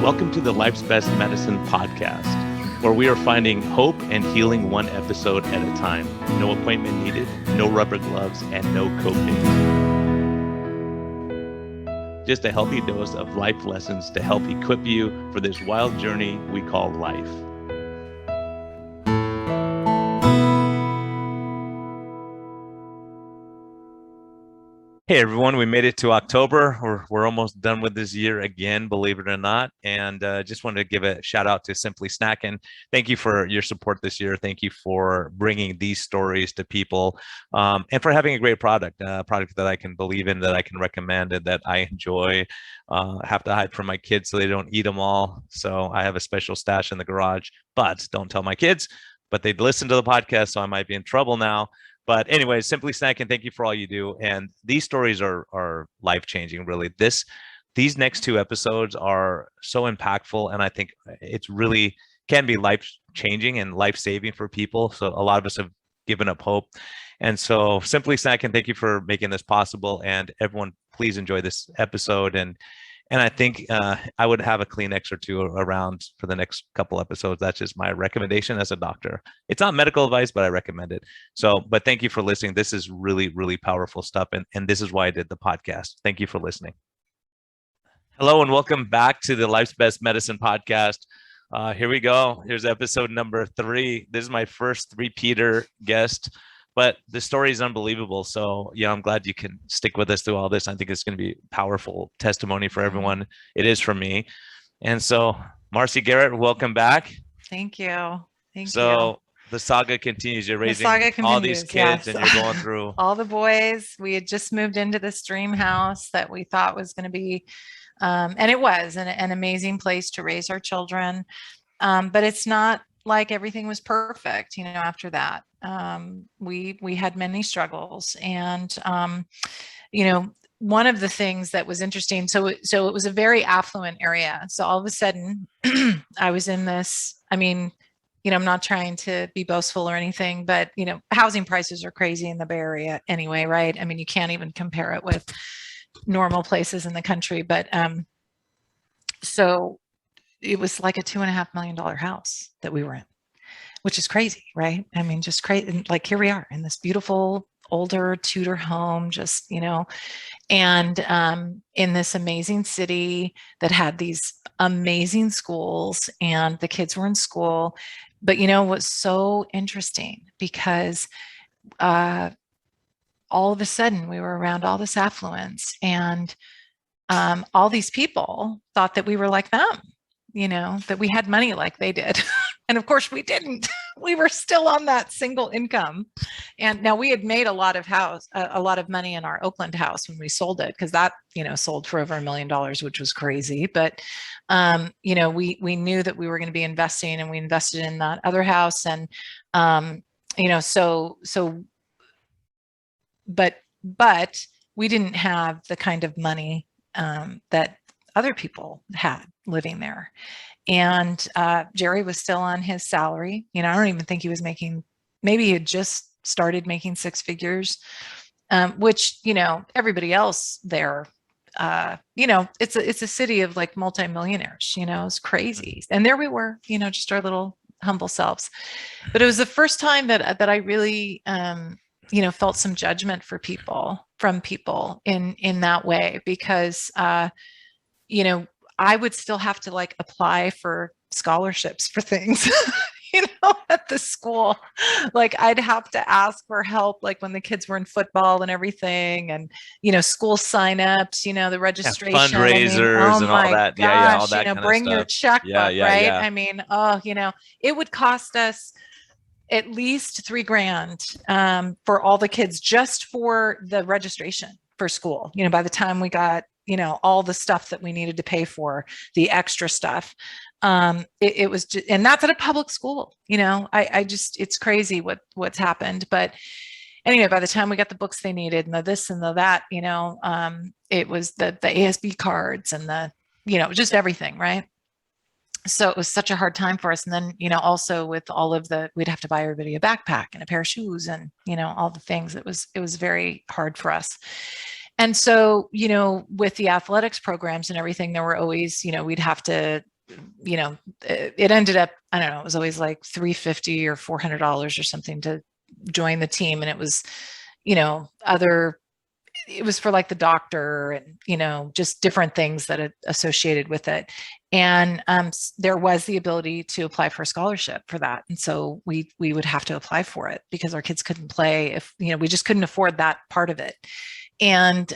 Welcome to the Life's Best Medicine podcast, where we are finding hope and healing one episode at a time. No appointment needed, no rubber gloves, and no coping. Just a healthy dose of life lessons to help equip you for this wild journey we call life. Hey everyone, we made it to October. We're almost done with this year again, believe it or not. And just wanted to give a shout out to Simply Snackin'. Thank you for your support this year. Thank you for bringing these stories to people and for having a great product, a product that I can believe in, that I can recommend, and that I enjoy. Have to hide from my kids so they don't eat them all. So I have a special stash in the garage, but don't tell my kids. But they'd listen to the podcast, so I might be in trouble now. But anyway, Simply Snackin', thank you for all you do. And these stories are life-changing, really. These next two episodes are so impactful, and I think it's really can be life-changing and life-saving for people. So a lot of us have given up hope. And so Simply Snackin', thank you for making this possible. And everyone, please enjoy this episode. And I think I would have a Kleenex or two around for the next couple episodes. That's just my recommendation as a doctor. It's not medical advice, but I recommend it. So, but thank you for listening. This is really, really powerful stuff. And this is why I did the podcast. Thank you for listening. Hello, and welcome back to the Life's Best Medicine podcast. Here we go. Here's episode number 3. This is my first repeater guest. But the story is unbelievable. So, yeah, I'm glad you can stick with us through all this. I think it's going to be powerful testimony for everyone. It is for me. And so, Marcy, Garrett, welcome back. Thank you. Thank you. So the saga continues. You're raising all these kids, yes. And you're going through all the boys. We had just moved into this dream house that we thought was going to be, and it was an amazing place to raise our children. But it's not like everything was perfect, after that. We had many struggles, and, one of the things that was interesting, so it was a very affluent area. So all of a sudden I was in this, I'm not trying to be boastful or anything, but, housing prices are crazy in the Bay Area anyway, right? You can't even compare it with normal places in the country, but, so it was like a $2.5 million house that we were in, which is crazy, right? Just crazy. Like here we are in this beautiful older Tudor home, just, and in this amazing city that had these amazing schools, and the kids were in school. But what's so interesting, because all of a sudden we were around all this affluence, and all these people thought that we were like them. That we had money like they did. And of course we didn't. We were still on that single income. And now we had made a lot of money in our Oakland house when we sold it, because that, sold for over $1 million, which was crazy. But, we knew that we were going to be investing, and we invested in that other house. And, but we didn't have the kind of money that other people had living there. And Jerry was still on his salary. I don't even think he was making, maybe he had just started making 6 figures, which, everybody else there, it's a city of like multimillionaires, it's crazy. And there we were, just our little humble selves. But it was the first time that I really, felt some judgment from people in that way, because, I would still have to like apply for scholarships for things, at the school. Like I'd have to ask for help, like when the kids were in football and everything, and, school signups, the registration, fundraisers, and all that. Gosh, all that kind bring of your stuff. checkbook, right? It would cost us at least $3,000 for all the kids, just for the registration for school. By the time we got, all the stuff that we needed to pay for, the extra stuff. It was just, and that's at a public school, it's crazy what's happened. But anyway, by the time we got the books they needed, and the this and the that, it was the ASB cards and the, just everything. Right. So it was such a hard time for us. And then, also with all of we'd have to buy everybody a backpack and a pair of shoes and, all the things. It was very hard for us. And so, with the athletics programs and everything, there were always, we'd have to it ended up, I don't know, it was always like $350 or $400 or something to join the team. And it was, it was for like the doctor and, just different things that associated with it. And there was the ability to apply for a scholarship for that. And so we would have to apply for it because our kids couldn't play if, we just couldn't afford that part of it. And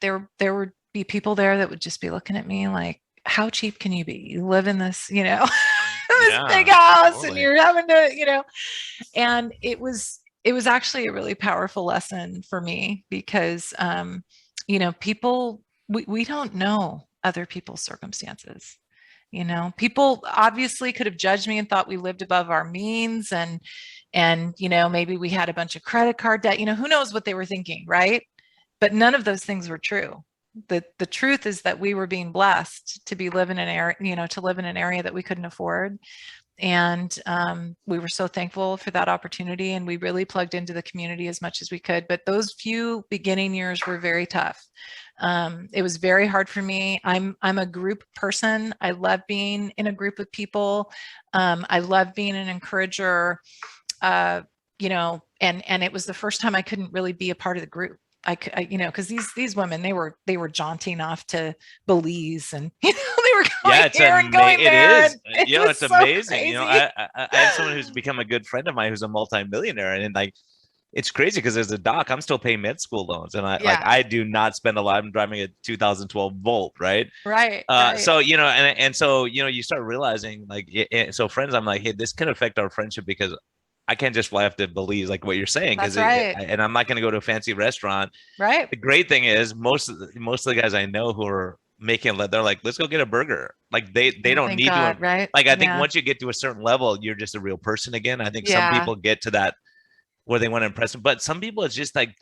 there would be people there that would just be looking at me like, how cheap can you be? You live in this, this big house, totally. And you're having to, and it was actually a really powerful lesson for me because, people, we don't know other people's circumstances. People obviously could have judged me and thought we lived above our means and, maybe we had a bunch of credit card debt, who knows what they were thinking, right? But none of those things were true. The truth is that we were being blessed to be live in an area, to live in an area that we couldn't afford. And we were so thankful for that opportunity, and we really plugged into the community as much as we could. But those few beginning years were very tough. It was very hard for me. I'm a group person. I love being in a group with people. I love being an encourager, and it was the first time I couldn't really be a part of the group. Because these women, they were jaunting off to Belize, and they were going here and going there. It is. It's so amazing. Crazy. I have someone who's become a good friend of mine who's a multimillionaire, and like, it's crazy because as a doc, I'm still paying med school loans, and I do not spend a lot. I'm driving a 2012 Volt, right? Right. So so you start realizing so friends, I'm like, hey, this can affect our friendship because I can't just fly off to Belize, like what you're saying, because and I'm not going to go to a fancy restaurant. Right. The great thing is most of the guys I know who are making, they're like, let's go get a burger. Like they don't need to. Right. Like I think once you get to a certain level, you're just a real person again. I think some people get to that where they want to impress them, but some people it's just like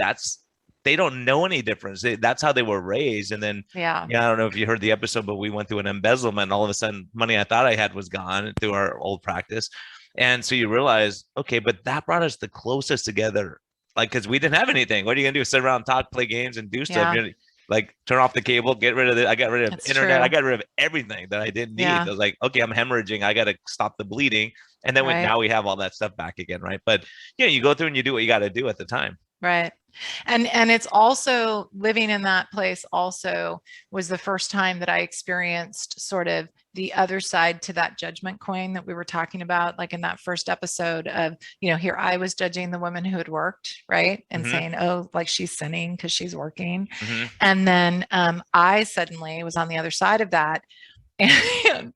they don't know any difference. That's how they were raised. And then I don't know if you heard the episode, but we went through an embezzlement, and all of a sudden money I thought I had was gone through our old practice. And so you realize, okay, but that brought us the closest together. Like, because we didn't have anything. What are you gonna do? Sit around, talk, play games, and do stuff? Like, turn off the cable, get rid of it. I got rid of internet. True. I got rid of everything that I didn't need. I was like, okay, I'm hemorrhaging. I got to stop the bleeding. And then now we have all that stuff back again, right? But you go through and you do what you got to do at the time. Right. And it's also living in that place also was the first time that I experienced sort of the other side to that judgment coin that we were talking about, like in that first episode of, here I was judging the woman who had worked, right? And saying, oh, like she's sinning because she's working. And then I suddenly was on the other side of that. And,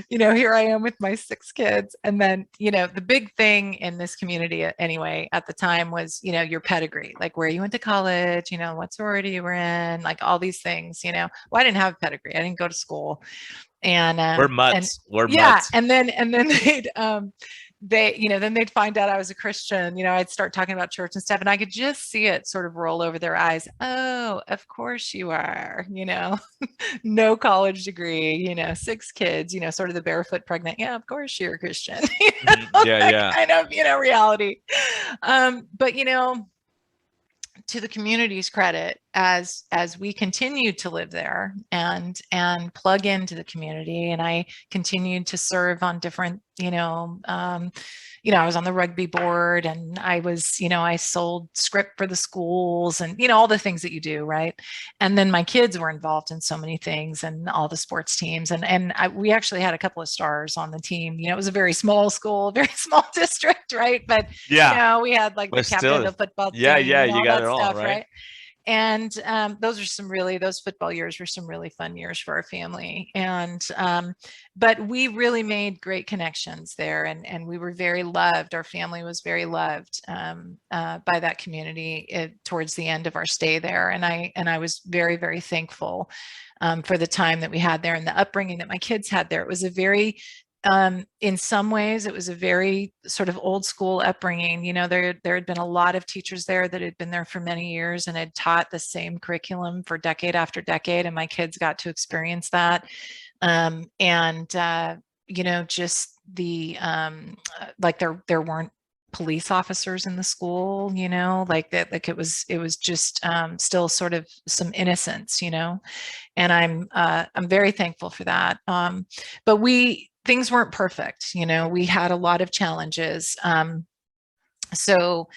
here I am with my 6 kids. And then, the big thing in this community anyway, at the time was, your pedigree, like where you went to college, what sorority you were in, like all these things, well, I didn't have a pedigree. I didn't go to school. And we're mutts. We're mutts. And then then they'd find out I was a Christian, I'd start talking about church and stuff, and I could just see it sort of roll over their eyes. Oh, of course you are, no college degree, 6 kids, sort of the barefoot pregnant. Yeah, of course you're a Christian. Kind of, reality. But, to the community's credit, as we continued to live there and plug into the community, and I continued to serve on different, I was on the rugby board, and I was, I sold script for the schools, and all the things that you do, right? And then my kids were involved in so many things, and all the sports teams, and we actually had a couple of stars on the team. It was a very small school, very small district, right? But we had like the captain of the football team, you got it all, stuff, right? And those football years were some really fun years for our family. And but we really made great connections there, and we were very loved. Our family was very loved by that community towards the end of our stay there. And I was very, very thankful for the time that we had there and the upbringing that my kids had there. It was a very in some ways, it was a very sort of old school upbringing. There had been a lot of teachers there that had been there for many years and had taught the same curriculum for decade after decade. And my kids got to experience that. Just the, like there weren't police officers in the school, you know, like that, like it was just still sort of some innocence, you know, and I'm very thankful for that. But things weren't perfect, you know, we had a lot of challenges. So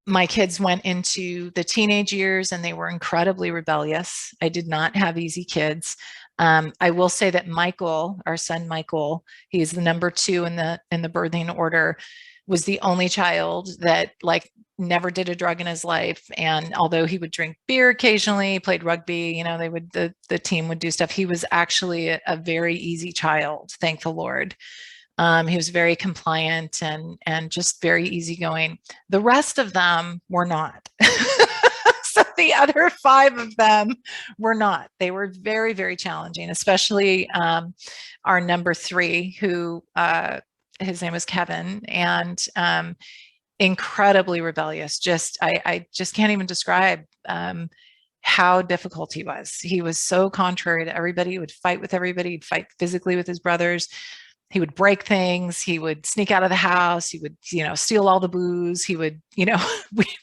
my kids went into the teenage years and they were incredibly rebellious. I did not have easy kids. I will say that Michael, our son Michael, he's the number 2 in the birthing order, was the only child that like never did a drug in his life. And although he would drink beer occasionally, played rugby, you know, the team would do stuff. He was actually a very easy child, thank the Lord. He was very compliant and just very easygoing. The rest of them were not. So the other 5 of them were not. They were very, very challenging, especially our number 3, who his name was Kevin, and incredibly rebellious. I just can't even describe how difficult he was. He was so contrary to everybody. He would fight with everybody. He'd fight physically with his brothers. He would break things. He would sneak out of the house. He would, you know, steal all the booze. He would, you know,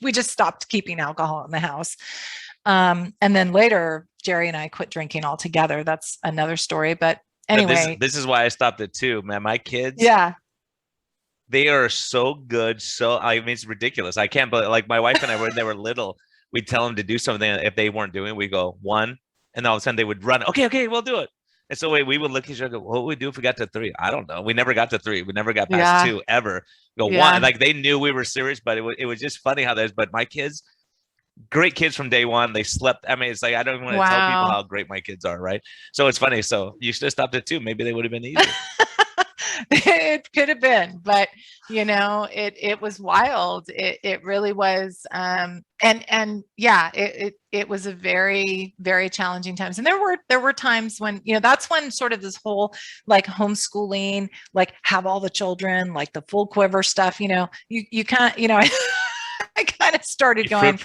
we just stopped keeping alcohol in the house. And then later, Jerry and I quit drinking altogether. That's another story. But anyway, this is why I stopped it too, man. My kids, yeah, they are so good. So I mean, it's ridiculous. I can't believe, like my wife and I, when they were little, we'd tell them to do something. If they weren't doing it, we go 1, and all of a sudden they would run. Okay, we'll do it. And so we would look at each other, go, what would we do if we got to 3? I don't know. We never got to 3. We never got past 2 ever. Go 1. Like they knew we were serious, but it was just funny how there's, but my kids, great kids from day one. They slept. I mean, it's like, I don't even want to tell people how great my kids are. Right. So it's funny. So you should have stopped at 2. Maybe they would have been easier. It could have been, but you know, it was wild. It really was. And yeah, it was a very, very challenging times. And there were times when, you know, that's when sort of this whole like homeschooling, like have all the children, like the full quiver stuff, you know, you can't, you know, I kind of started going, be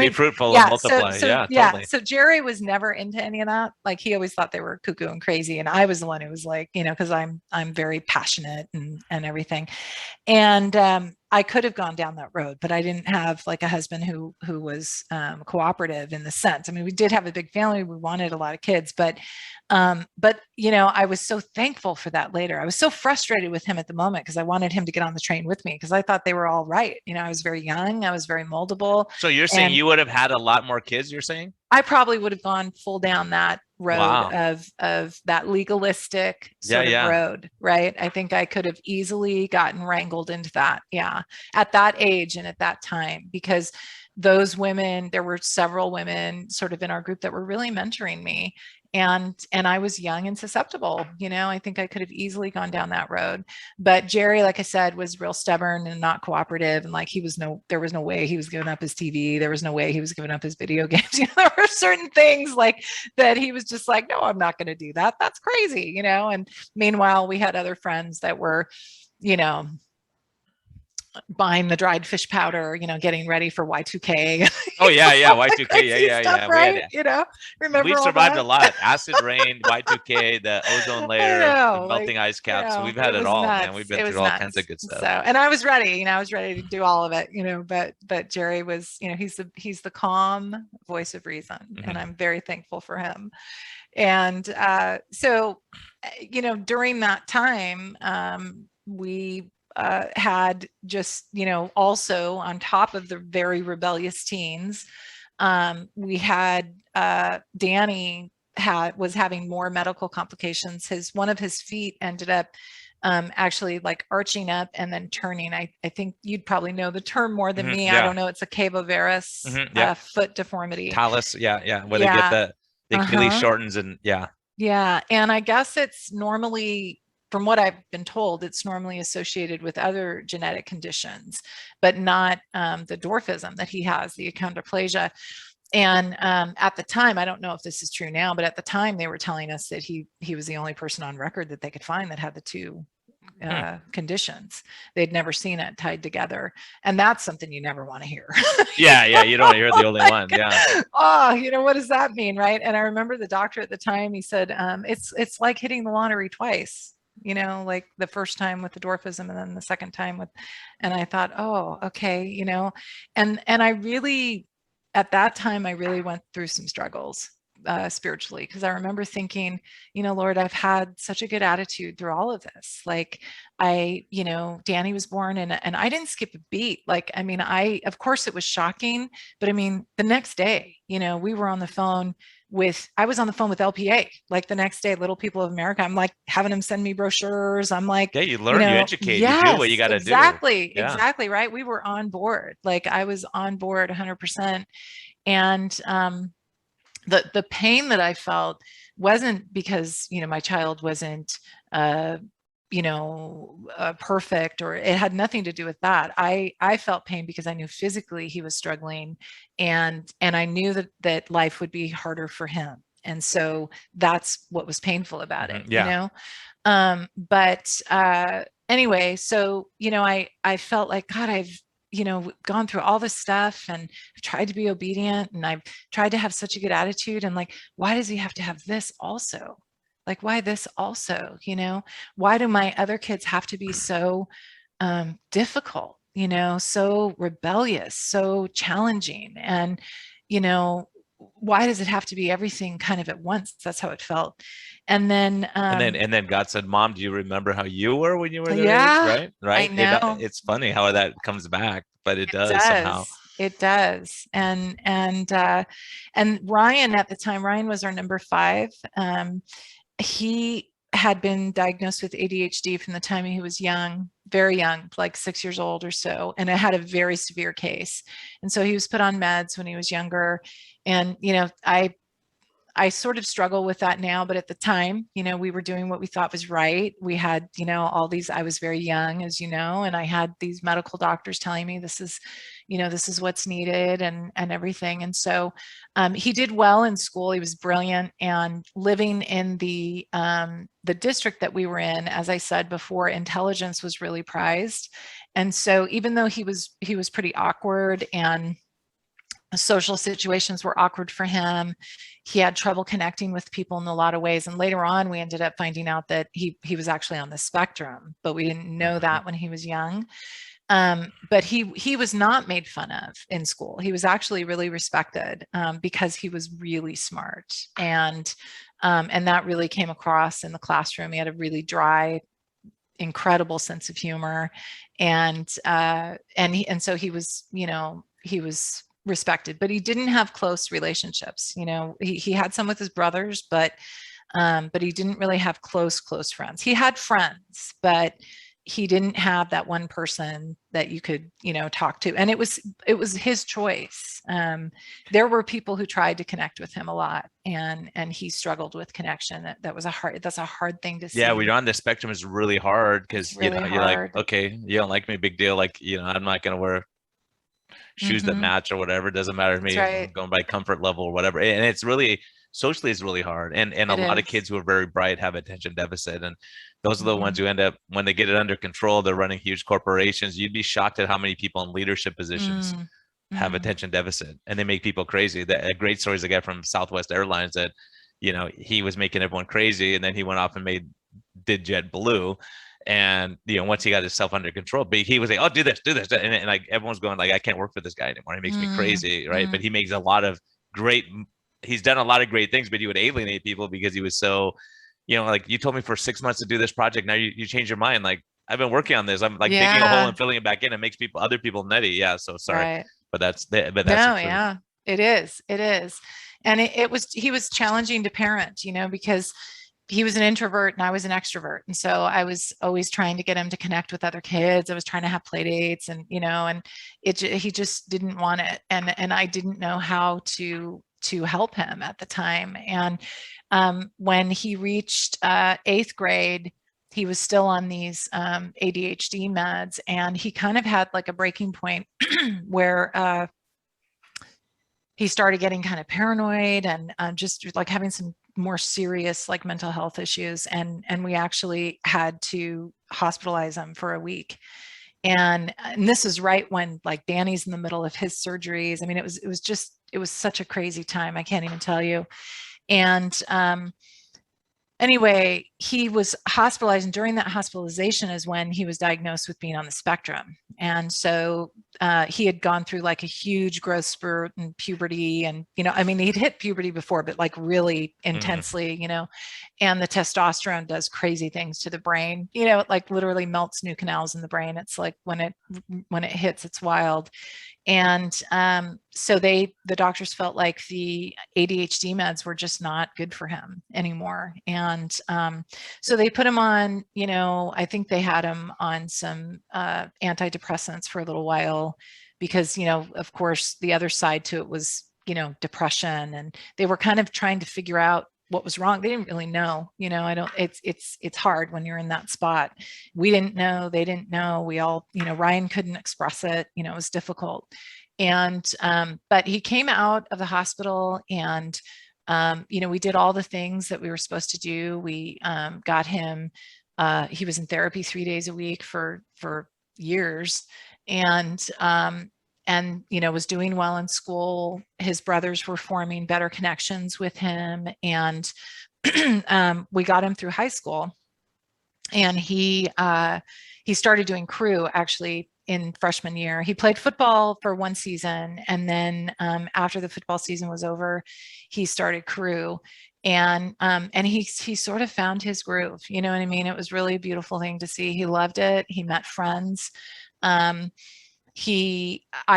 fruitful and multiply. Totally. So Jerry was never into any of that. Like he always thought they were cuckoo and crazy. And I was the one who was like, you know, because I'm very passionate and everything. And I could have gone down that road, but I didn't have like a husband who was cooperative in the sense. I mean, we did have a big family. We wanted a lot of kids, but you know, I was so thankful for that later. I was so frustrated with him at the moment because I wanted him to get on the train with me because I thought they were all right. You know, I was very young. I was very moldable. So you're saying you would have had a lot more kids, you're saying? I probably would have gone full down that road of that legalistic sort of road, right? I think I could have easily gotten wrangled into that. Yeah. At that age and at that time, because those women, there were several women sort of in our group that were really mentoring me. And I was young and susceptible, you know, I think I could have easily gone down that road. But Jerry, like I said, was real stubborn and not cooperative. And like there was no way he was giving up his TV. There was no way he was giving up his video games. You know, there were certain things like that he was just like, no, I'm not going to do that. That's crazy, you know. And meanwhile, we had other friends that were, you know, buying the dried fish powder, you know, getting ready for Y2K. Oh yeah, Y2K, yeah. Right? You know, remember we've survived a lot. Acid rain, Y2K, the ozone layer, the melting ice caps. You know, we've had it all, man. We've been through all kinds of good stuff. So, and I was ready, you know, I was ready to do all of it, you know, but Jerry was, you know, he's the calm voice of reason, and I'm very thankful for him. And so, you know, during that time, we had just, you know, also on top of the very rebellious teens, we had Danny was having more medical complications. One of his feet ended up actually like arching up and then turning. I think you'd probably know the term more than me. I don't know. It's a cavovarus foot deformity. Talus, where they get the Achilles shortens and Yeah, and I guess it's normally, from what I've been told, it's normally associated with other genetic conditions, but not the dwarfism that he has, the achondroplasia. And at the time, I don't know if this is true now, but at the time they were telling us that he was the only person on record that they could find that had the 2 conditions. They'd never seen it tied together. And that's something you never want to hear. Yeah. You don't hear the only one. Yeah. Oh, you know, what does that mean? Right. And I remember the doctor at the time, he said, it's like hitting the lottery twice. like the first time with the dwarfism and then the second time with, and I thought, oh, okay, and I really, at that time, I really went through some struggles spiritually, because I remember thinking, Lord, I've had such a good attitude through all of this. Like Danny was born and I didn't skip a beat. Like, I mean, of course it was shocking, but I mean, the next day, we were on the phone I was on the phone with LPA, like the next day, Little People of America. I'm like having them send me brochures. I'm like, Yeah, you learn, you educate, you do what you yes, got to do. exactly, Yeah. exactly. Right. We were on board. Like I was on board 100%. And, the pain that I felt wasn't because, my child wasn't, perfect, or it had nothing to do with that. I felt pain because I knew physically he was struggling, and I knew that life would be harder for him. And so that's what was painful about it, Yeah. But anyway, so, I felt like, God, I've, gone through all this stuff and I've tried to be obedient and I've tried to have such a good attitude. And like, why does he have to have this also? Like, why this also? Why do my other kids have to be so difficult, so rebellious, so challenging? And, why does it have to be everything kind of at once? That's how it felt. And then, and then God said, Mom, do you remember how you were when you were their age? yeah, Right. I Right. know. It's funny how that comes back, but it It does somehow. does. It does. And Ryan, at the time, Ryan was our number 5. He had been diagnosed with ADHD from the time he was young, very young, like 6 years old or so, and it had a very severe case. And so he was put on meds when he was younger. And, I sort of struggle with that now, but at the time, we were doing what we thought was right. We had, all these, I was very young, as you know, and I had these medical doctors telling me this is what's needed and everything. And so he did well in school. He was brilliant, and living in the district that we were in, as I said before, intelligence was really prized. And so even though he was pretty awkward, and social situations were awkward for him, he had trouble connecting with people in a lot of ways. And later on, we ended up finding out that he was actually on the spectrum, but we didn't know that when he was young. But he was not made fun of in school. He was actually really respected because he was really smart, and that really came across in the classroom. He had a really dry, incredible sense of humor, and so he was, he was respected, but he didn't have close relationships. He had some with his brothers, but he didn't really have close friends. He had friends, but he didn't have that one person that you could, talk to. And it was his choice. There were people who tried to connect with him a lot, and he struggled with connection. That's a hard thing to see. Yeah, when you're on the spectrum, is really hard because really you're like, hard. okay, you don't like me, big deal. Like, I'm not gonna wear shoes that match or whatever. It doesn't matter to That's me. I'm right. going by comfort level or whatever. And it's really socially is really hard. And a It lot of is. kids who are very bright have attention deficit. And those are the ones Mhm. who end up, when they get it under control, they're running huge corporations. You'd be shocked at how many people in leadership positions Mm. have Mm. attention deficit, and they make people crazy. A great story is a guy from Southwest Airlines that, he was making everyone crazy, and then he went off and did JetBlue. And once he got himself under control, but he was like, "Oh, do this," and like everyone's going like, "I can't work for this guy anymore. He makes me Mm. crazy," right? But Mm. he makes a lot of great. He's done a lot of great things, but he would alienate people because he was so, like, you told me for 6 months to do this project. Now you change your mind. Like, I've been working on this. I'm like digging a hole Yeah. and filling it back in. It makes other people nutty. Yeah. So sorry, Right. but that's the No, truth. yeah, it is. It is. And he was challenging to parent, because he was an introvert and I was an extrovert. And so I was always trying to get him to connect with other kids. I was trying to have play dates, and, and he just didn't want it. And I didn't know how to help him at the time. And when he reached 8th grade, he was still on these ADHD meds, and he kind of had like a breaking point where he started getting kind of paranoid, and just like having some more serious like mental health issues, and we actually had to hospitalize him for a week. And this is right when like Danny's in the middle of his surgeries. I mean, it was such a crazy time. I can't even tell you. And anyway, he was hospitalized, and during that hospitalization is when he was diagnosed with being on the spectrum. And so he had gone through like a huge growth spurt and puberty, and I mean, he'd hit puberty before, but like really intensely, and the testosterone does crazy things to the brain. It like literally melts new canals in the brain. It's like when it hits, it's wild. And so the doctors felt like the ADHD meds were just not good for him anymore. And so they put him on, I think they had him on some antidepressants for a little while because, of course, the other side to it was, depression. And they were kind of trying to figure out what was wrong. They didn't really know. It's hard when you're in that spot. We didn't know, they didn't know. We all, Ryan couldn't express it. It was difficult. And but he came out of the hospital, and we did all the things that we were supposed to do. We got him, he was in therapy 3 days a week for years, and was doing well in school. His brothers were forming better connections with him, and we got him through high school. And he started doing crew actually in freshman year. He played football for one season, and then after the football season was over, he started crew. And he sort of found his groove. You know what I mean? It was really a beautiful thing to see. He loved it. He met friends. I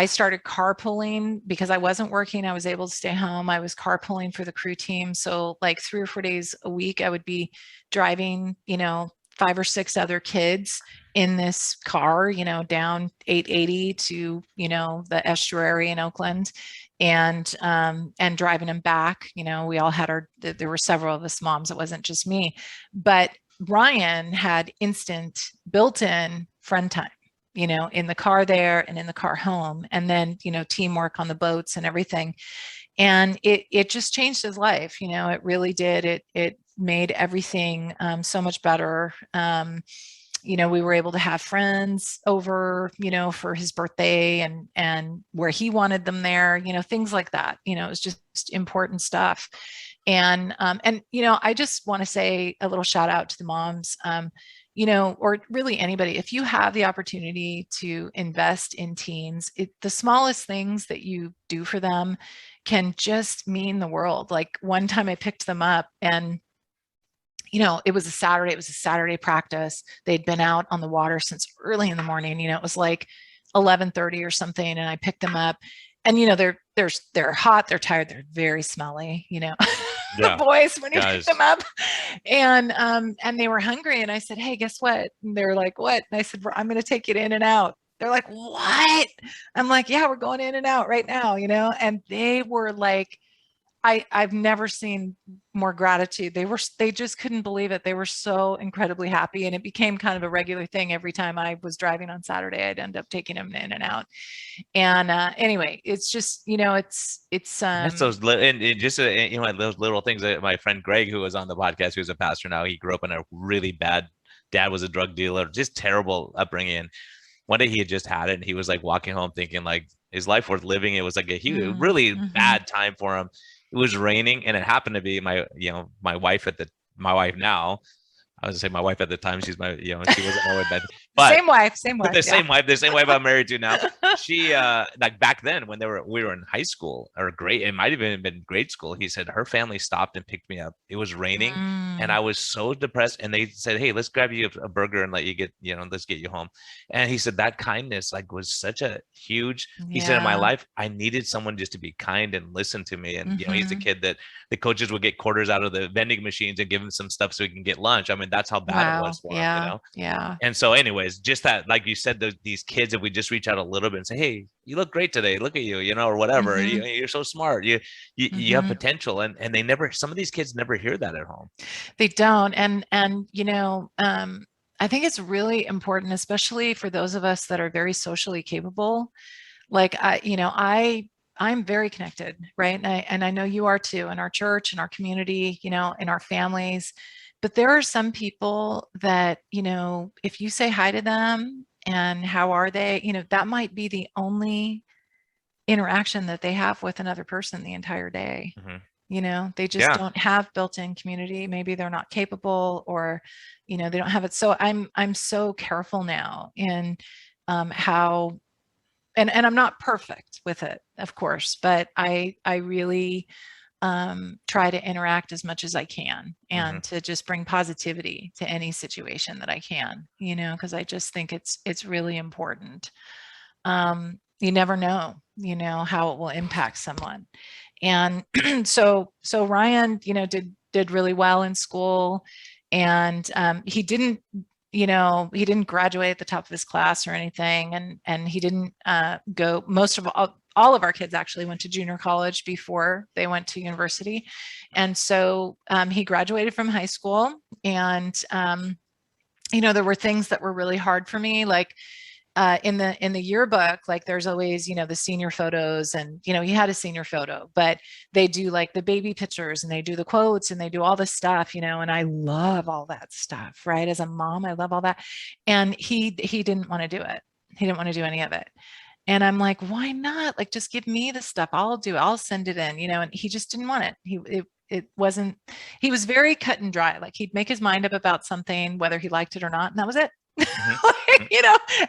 started carpooling because I wasn't working. I was able to stay home. I was carpooling for the crew team. So like 3 or 4 days a week, I would be driving, 5 or 6 other kids in this car, down 880 to, the estuary in Oakland, and driving them back. We all had there were several of us moms. It wasn't just me, but Ryan had instant built-in friend time, in the car there and in the car home, and then, teamwork on the boats and everything. And it just changed his life. It really did. It made everything so much better. We were able to have friends over, for his birthday, and where he wanted them there, things like that. It was just important stuff. And I just want to say a little shout out to the moms, or really anybody. If you have the opportunity to invest in teens, the smallest things that you do for them can just mean the world. Like one time I picked them up, and it was a Saturday practice. They'd been out on the water since early in the morning. It was like 11:30 or something. And I picked them up, and, they're hot, they're tired, they're very smelly, yeah, the boys when you pick them up, and they were hungry. And I said, hey, guess what? And they were like, what? And I said, I'm going to take you to In-N-Out. They're like, what? I'm like, yeah, we're going In-N-Out right now, and they were like, I've never seen more gratitude. They just couldn't believe it. They were so incredibly happy. And it became kind of a regular thing. Every time I was driving on Saturday, I'd end up taking them In-N-Out. And anyway, it's just, That's those and just those little things that my friend Greg, who was on the podcast, who's a pastor now, he grew up in a really bad, dad was a drug dealer, just terrible upbringing. One day he had just had it, and he was like walking home thinking like, is life worth living? It was like a huge, really bad time for him. It was raining, and it happened to be my wife now. I was gonna say my wife at the time. She's my, she wasn't my wife then. But same wife. The same wife I'm married to now. She like back then when we were in high school or grade, it might have even been grade school. He said her family stopped and picked me up. It was raining, and I was so depressed. And they said, "Hey, let's grab you a burger and let you get, let's get you home." And he said that kindness like was such a huge. He said in my life, I needed someone just to be kind and listen to me. And he's the kid that the coaches would get quarters out of the vending machines and give him some stuff so he can get lunch. I mean, that's how bad it was for him, Yeah. And so anyways, just that, like you said, these kids, if we just reach out a little bit and say, hey, you look great today, look at you, or whatever, you're so smart, you have potential, and they never, some of these kids never hear that at home. They don't. And I think it's really important, especially for those of us that are very socially capable. Like I'm very connected, right? And I know you are too, in our church, in our community, in our families. But there are some people that, if you say hi to them and how are they, that might be the only interaction that they have with another person the entire day. They just Yeah. don't have built-in community. Maybe they're not capable, or they don't have it. So I'm so careful now in how, and I'm not perfect with it, of course, but I really try to interact as much as I can, and to just bring positivity to any situation that I can, because I just think it's really important. You never know, how it will impact someone. And so Ryan, did really well in school, and he didn't graduate at the top of his class or anything, and he didn't go. Most of all of our kids actually went to junior college before they went to university, and so he graduated from high school, and there were things that were really hard for me, like in the yearbook, like there's always, the senior photos, and, he had a senior photo, but they do like the baby pictures, and they do the quotes, and they do all this stuff, and I love all that stuff, right? As a mom, I love all that. And he didn't want to do it. He didn't want to do any of it. And I'm like, why not? Like, just give me the stuff. I'll send it in, and he just didn't want it. It wasn't, he was very cut and dry. Like, he'd make his mind up about something, whether he liked it or not. And that was it.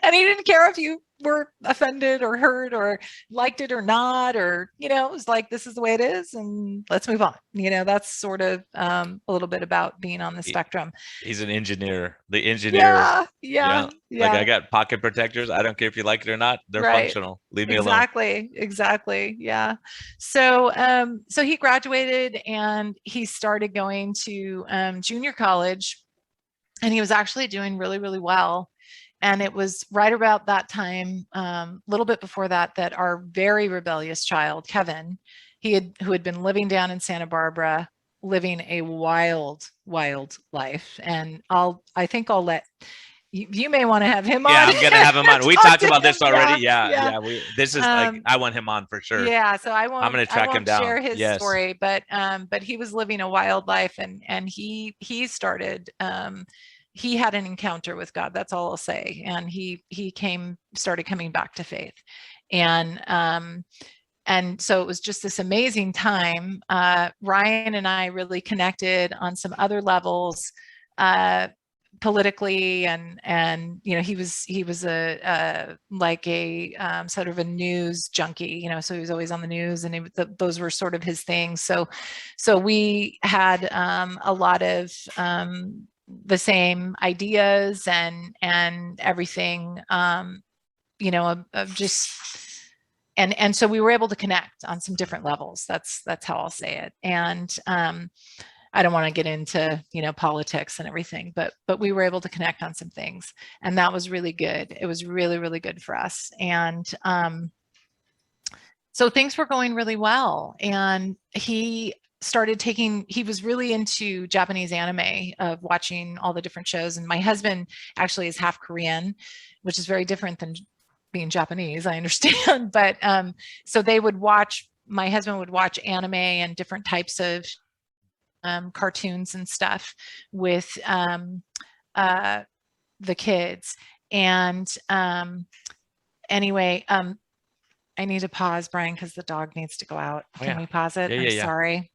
And he didn't care if you were offended or hurt or liked it or not, or, it was like, this is the way it is, and let's move on. That's sort of a little bit about being on the spectrum. He's an engineer. The engineer. Yeah. Like, I got pocket protectors. I don't care if you like it or not. They're functional. Leave me alone. Exactly. Yeah. So so he graduated, and he started going to junior college, and he was actually doing really, really well. And it was right about that time, a little bit before that, that our very rebellious child, Kevin, who had been living down in Santa Barbara, living a wild, wild life. And I think I'll let you may want to have him on. Yeah, I'm gonna have him on. We talked about this already. Yeah. This is like, I want him on for sure. Yeah, so I'm gonna track him down. Share his story, but he was living a wild life, and he started. He had an encounter with God. That's all I'll say. And he started coming back to faith, and so it was just this amazing time. Ryan and I really connected on some other levels, politically, and he was a like a sort of a news junkie, so he was always on the news, and those were sort of his things. So we had a lot of the same ideas and everything, of just, and so we were able to connect on some different levels. That's how I'll say it. And I don't want to get into, politics and everything, but we were able to connect on some things, and that was really good. It was really, really good for us. And so things were going really well, and he was really into Japanese anime, of watching all the different shows. And my husband actually is half Korean, which is very different than being Japanese, I understand. But so my husband would watch anime and different types of cartoons and stuff with the kids. And anyway, I need to pause, Brian, because the dog needs to go out. Can we pause it? I'm sorry.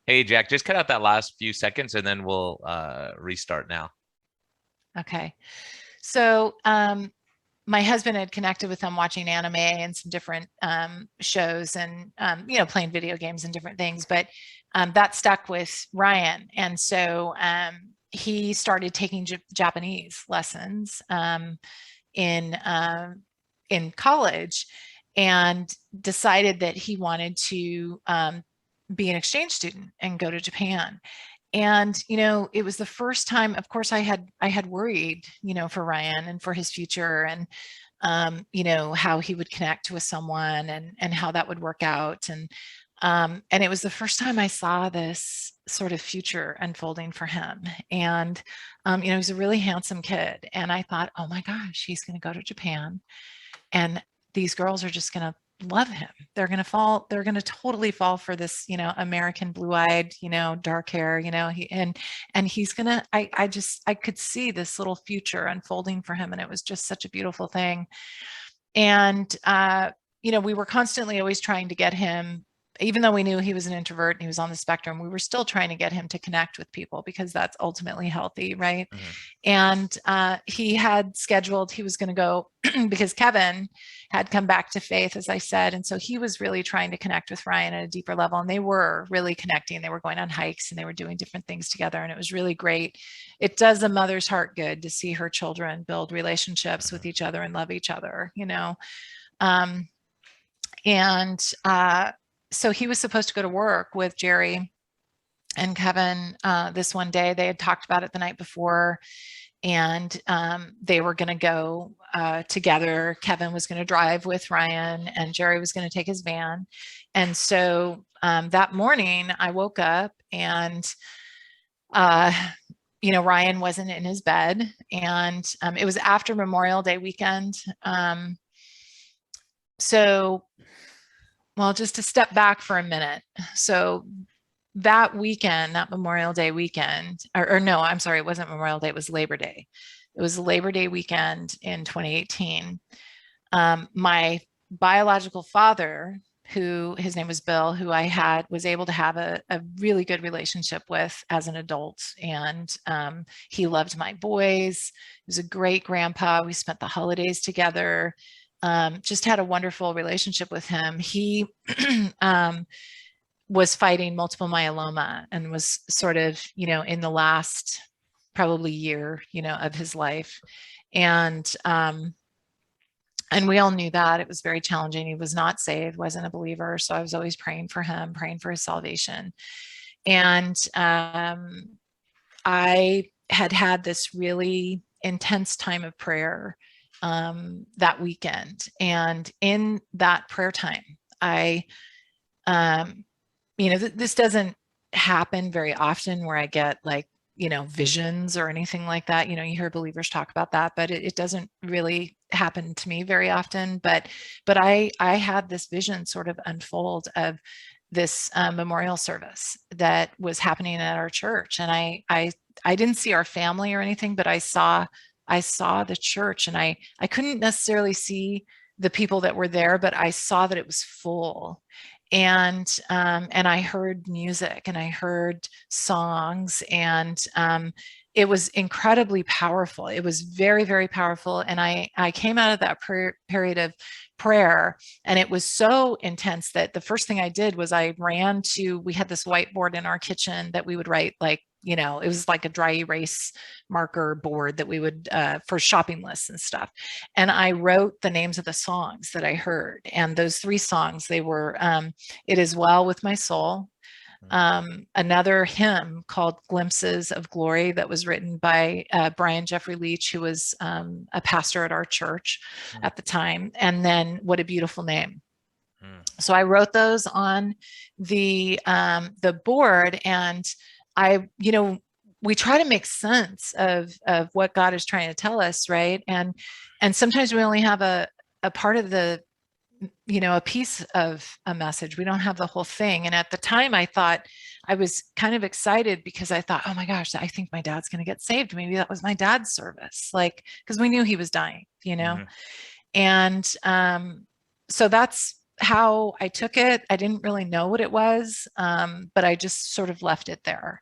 Hey, Jack, just cut out that last few seconds, and then we'll restart now. Okay. So my husband had connected with them watching anime and some different shows, and playing video games and different things. But that stuck with Ryan, and so he started taking Japanese lessons in college, and decided that he wanted to be an exchange student and go to Japan. And, it was the first time, of course, I had worried, for Ryan and for his future, and, how he would connect with someone, and how that would work out. And it was the first time I saw this sort of future unfolding for him. And, he's a really handsome kid. And I thought, oh my gosh, he's going to go to Japan, and these girls are just going to love him. They're going to totally fall for this, American blue-eyed, dark hair, and he's going to, I could see this little future unfolding for him. And it was just such a beautiful thing. And, we were constantly always trying to get him even though we knew he was an introvert and he was on the spectrum, we were still trying to get him to connect with people because that's ultimately healthy, right? Mm-hmm. And he had scheduled, he was going to go because Kevin had come back to faith, as I said. And so he was really trying to connect with Ryan at a deeper level. And they were really connecting. They were going on hikes and they were doing different things together. And it was really great. It does a mother's heart good to see her children build relationships with each other and love each other, you know? And so he was supposed to go to work with Jerry and Kevin this one day. They had talked about it the night before, and they were going to go together. Kevin was going to drive with Ryan, and Jerry was going to take his van. And so that morning, I woke up and you know, Ryan wasn't in his bed, and it was after Memorial Day weekend. So, well, just to step back for a minute. So that weekend, that Memorial Day weekend, or no, I'm sorry, it wasn't Memorial Day, it was Labor Day. It was Labor Day weekend in 2018. My biological father, who his name was Bill, who I was able to have a really good relationship with as an adult. And he loved my boys. He was a great grandpa. We spent the holidays together. Just had a wonderful relationship with him. He was fighting multiple myeloma and was sort of, you know, in the last probably year, you know, of his life. And we all knew that it was very challenging. He was not saved, wasn't a believer. So I was always praying for him, praying for his salvation. And I had this really intense time of prayer that weekend. And in that prayer time, you know, this doesn't happen very often where I get like, you know, visions or anything like that. You know, you hear believers talk about that, but it doesn't really happen to me very often. But I had this vision sort of unfold of this memorial service that was happening at our church. And I didn't see our family or anything, but I saw the church, and I couldn't necessarily see the people that were there, but I saw that it was full. And I heard music and I heard songs, and it was incredibly powerful. It was very, very powerful. And I came out of that period of prayer, and it was so intense that the first thing I did was we had this whiteboard in our kitchen that we would write, like, you know, it was like a dry erase marker board that we would for shopping lists and stuff. And I wrote the names of the songs that I heard. And those 3 songs, they were It Is Well With My Soul, another hymn called Glimpses of Glory that was written by Brian Jeffrey Leach, who was a pastor at our church at the time, and then What a Beautiful Name. So I wrote those on the board, and you know, we try to make sense of what God is trying to tell us, right? And sometimes we only have a part of the, you know, a piece of a message. We don't have the whole thing. And at the time, I thought, I was kind of excited because I thought, oh my gosh, I think my dad's going to get saved. Maybe that was my dad's service, like, because we knew he was dying, you know. And so that's how I took it. I didn't really know what it was, but I just sort of left it there.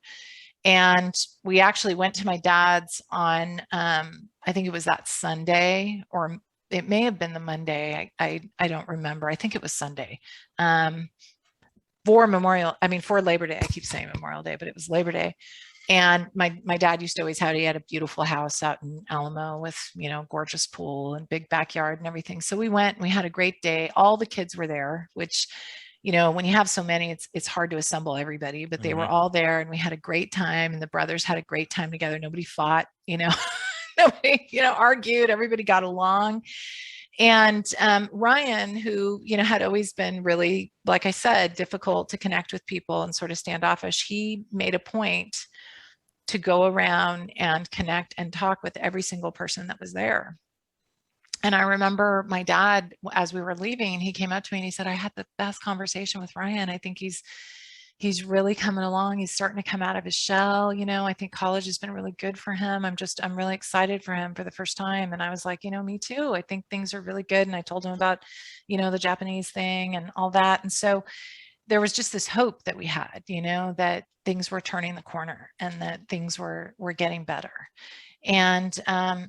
And we actually went to my dad's on, I think it was that Sunday, or it may have been the Monday. I don't remember. I think it was Sunday. For Labor Day. I keep saying Memorial Day, but it was Labor Day. And my dad used to always he had a beautiful house out in Alamo with, you know, gorgeous pool and big backyard and everything. So we went, and we had a great day. All the kids were there, which, you know, when you have so many, it's hard to assemble everybody, but they were all there, and we had a great time, and the brothers had a great time together. Nobody fought, you know, nobody, you know, argued, everybody got along. And Ryan, who, you know, had always been really, like I said, difficult to connect with people and sort of standoffish, he made a point to go around and connect and talk with every single person that was there. And I remember my dad, as we were leaving, he came up to me and he said, I had the best conversation with Ryan. I think he's really coming along. He's starting to come out of his shell. You know, I think college has been really good for him. I'm really excited for him for the first time. And I was like, you know, me too. I think things are really good. And I told him about, you know, the Japanese thing and all that. And so there was just this hope that we had, you know, that things were turning the corner and that things were getting better. And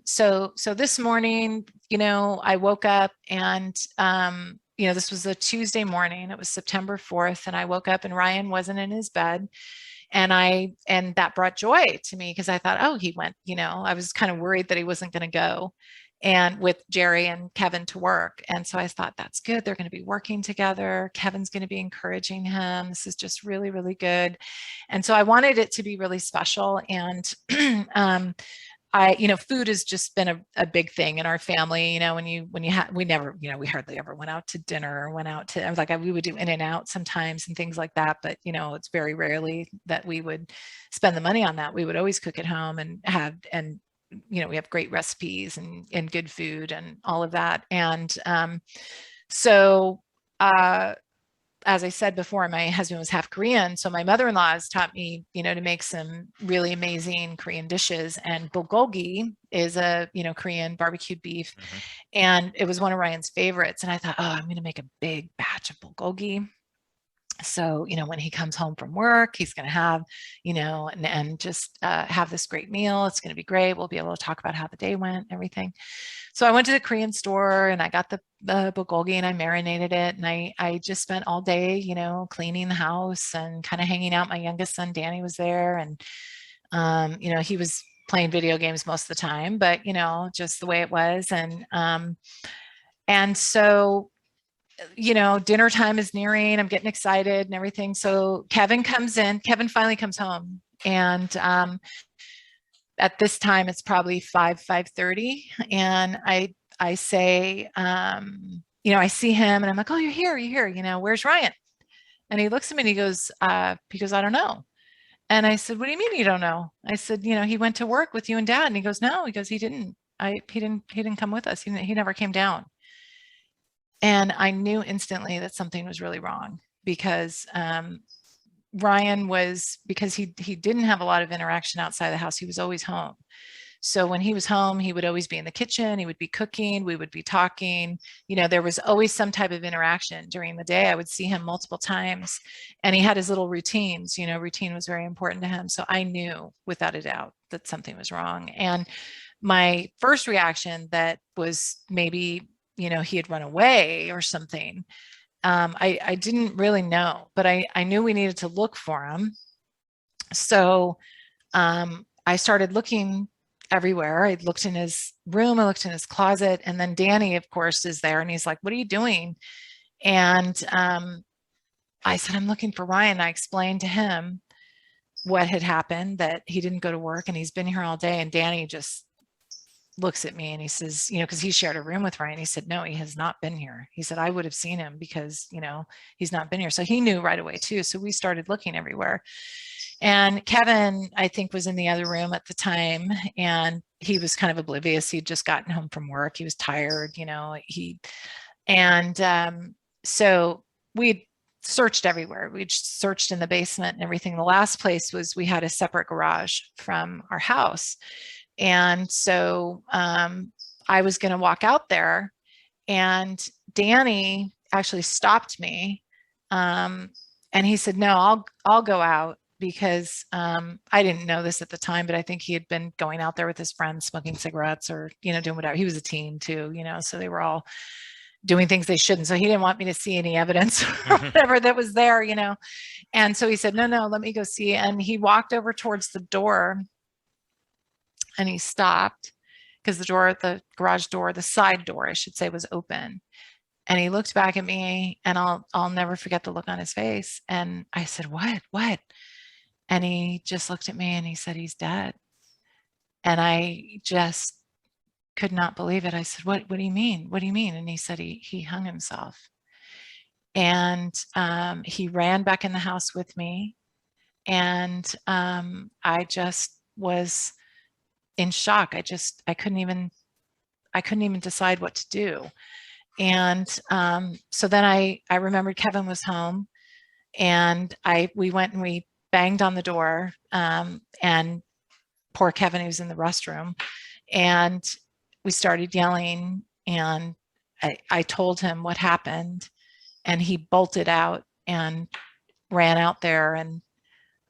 so this morning, you know, I woke up and you know, this was a Tuesday morning. It was September 4th, and I woke up and Ryan wasn't in his bed. And that brought joy to me because I thought, oh, he went, you know, I was kind of worried that he wasn't going to go and with Jerry and Kevin to work. And so I thought, that's good. They're going to be working together. Kevin's going to be encouraging him. This is just really, really good. And so I wanted it to be really special. And you know, food has just been a big thing in our family. You know, we never, you know, we hardly ever went out to dinner or went out to, I was like, we would do In-N-Out sometimes and things like that. But, you know, it's very rarely that we would spend the money on that. We would always cook at home and you know, we have great recipes and good food and all of that. And so, as I said before, my husband was half Korean. So my mother-in-law has taught me, you know, to make some really amazing Korean dishes. And bulgogi is a, you know, Korean barbecued beef. Mm-hmm. And it was one of Ryan's favorites. And I thought, oh, I'm going to make a big batch of bulgogi. So, you know, when he comes home from work, he's going to have, you know, and just have this great meal. It's going to be great. We'll be able to talk about how the day went and everything. So I went to the Korean store and I got the bulgogi and I marinated it. And I just spent all day, you know, cleaning the house and kind of hanging out. My youngest son, Danny, was there. And, you know, he was playing video games most of the time, but, you know, just the way it was. And so, you know, dinner time is nearing. I'm getting excited and everything. So Kevin comes in. Kevin finally comes home. And at this time, it's probably 5:30. And I say, you know, I see him and I'm like, oh, you're here, you know, where's Ryan? And he looks at me and he goes, I don't know. And I said, what do you mean you don't know? I said, you know, he went to work with you and Dad. And he goes, no, he goes, he didn't come with us. He never came down. And I knew instantly that something was really wrong because Ryan was, because he didn't have a lot of interaction outside the house. He was always home. So when he was home, he would always be in the kitchen. He would be cooking. We would be talking. You know, there was always some type of interaction during the day. I would see him multiple times and he had his little routines. You know, routine was very important to him. So I knew without a doubt that something was wrong. And my first reaction that was maybe, you know, he had run away or something. I didn't really know, but I knew we needed to look for him. So I started looking everywhere. I looked in his room, I looked in his closet, and then Danny, of course, is there and he's like, what are you doing? And I said, I'm looking for Ryan. I explained to him what had happened, that he didn't go to work and he's been here all day. And Danny just looks at me and he says, you know, because he shared a room with Ryan. He said, no, he has not been here. He said, I would have seen him because, you know, he's not been here. So he knew right away too. So we started looking everywhere. And Kevin, I think, was in the other room at the time and he was kind of oblivious. He'd just gotten home from work. He was tired, you know, so we searched everywhere. We searched in the basement and everything. The last place was, we had a separate garage from our house. And so I was going to walk out there and Danny actually stopped me. And he said, no, I'll go out because I didn't know this at the time, but I think he had been going out there with his friends, smoking cigarettes or, you know, doing whatever. He was a teen too, you know, so they were all doing things they shouldn't. So he didn't want me to see any evidence or whatever that was there, you know. And so he said, no, let me go see. And he walked over towards the door. And he stopped because the garage door, the side door, I should say, was open. And he looked back at me and I'll never forget the look on his face. And I said, what? And he just looked at me and he said, he's dead. And I just could not believe it. I said, what do you mean? What do you mean? And he said, he hung himself. And he ran back in the house with me. And I just was in shock. I couldn't even decide what to do. And so then I remembered Kevin was home and we went and we banged on the door and poor Kevin, he was in the restroom, and we started yelling and I told him what happened and he bolted out and ran out there, and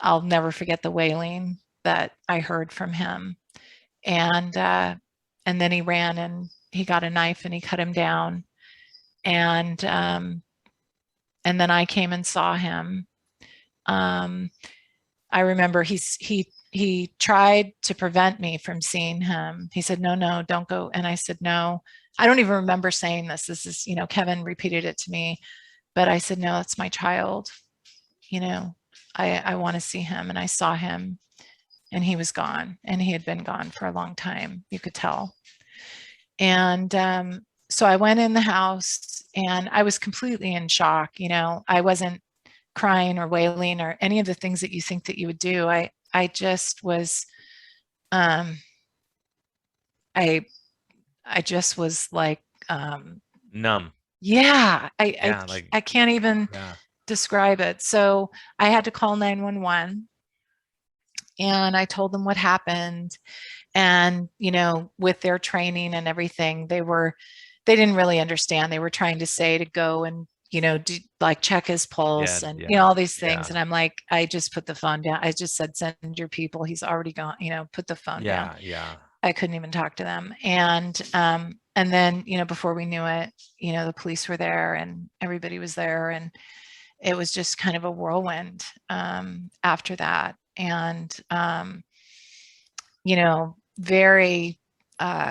I'll never forget the wailing that I heard from him. And then he ran and he got a knife and he cut him down. And then I came and saw him. I remember he tried to prevent me from seeing him. He said, no, don't go. And I said, no, I don't even remember saying this. This is, Kevin repeated it to me, but I said, no, it's my child. I want to see him. And I saw him, and he was gone, and he had been gone for a long time. You could tell. And so I went in the house, and I was completely in shock. I wasn't crying or wailing or any of the things that you think that you would do. I just was, I just was like, numb. Yeah. I can't even describe it. So I had to call 911, and I told them what happened. And, with their training and everything, they didn't really understand. They were trying to say to go and, do, like, check his pulse and, all these things. And I'm like, I just put the phone down. I just said, send your people. He's already gone, put the phone down. Yeah. I couldn't even talk to them. And then, before we knew it, the police were there and everybody was there, and it was just kind of a whirlwind after that. And, very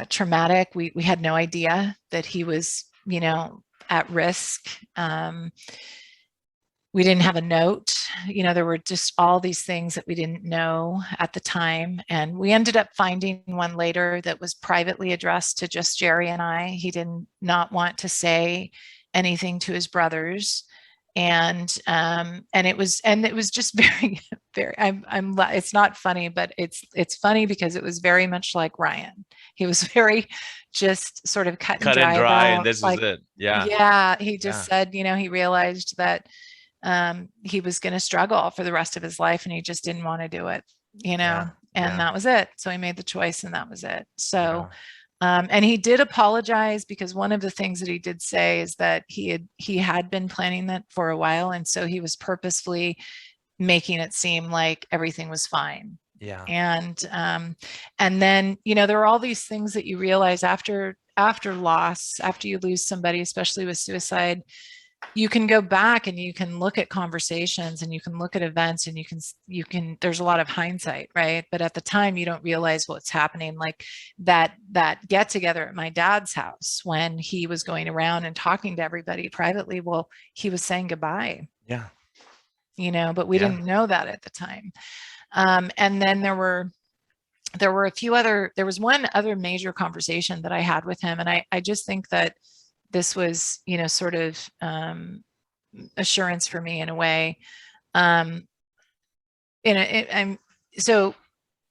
traumatic. We had no idea that he was, at risk. We didn't have a note. There were just all these things that we didn't know at the time. And we ended up finding one later that was privately addressed to just Jerry and I. He did not want to say anything to his brothers. And it was just very, very, it's not funny, but it's funny because it was very much like Ryan. He was very just sort of cut and dry, and this is it. Yeah. He just said, he realized that he was going to struggle for the rest of his life, and he just didn't want to do it, and that was it. So he made the choice, and that was it. So, and he did apologize, because one of the things that he did say is that he had been planning that for a while. And so he was purposefully making it seem like everything was fine. Yeah. And then, there are all these things that you realize after loss, after you lose somebody, especially with suicide. You can go back and you can look at conversations and you can look at events, and you can, there's a lot of hindsight, right? But at the time you don't realize what's happening. Like that get together at my dad's house when he was going around and talking to everybody privately. Well, he was saying goodbye. Yeah. But we didn't know that at the time. And then there were there was one other major conversation that I had with him. And I just think that this was, sort of assurance for me in a way. So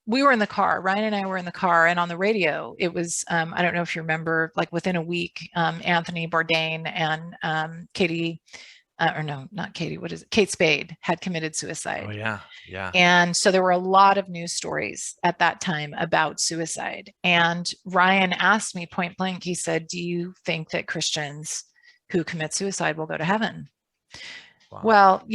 we were in the car, Ryan and I were in the car, and on the radio, it was, I don't know if you remember, like within a week, Anthony Bourdain and Katie, or no, not Katie, what is it? Kate Spade had committed suicide. Oh yeah. Yeah. And so there were a lot of news stories at that time about suicide. And Ryan asked me point blank, he said, do you think that Christians who commit suicide will go to heaven? Wow. Well,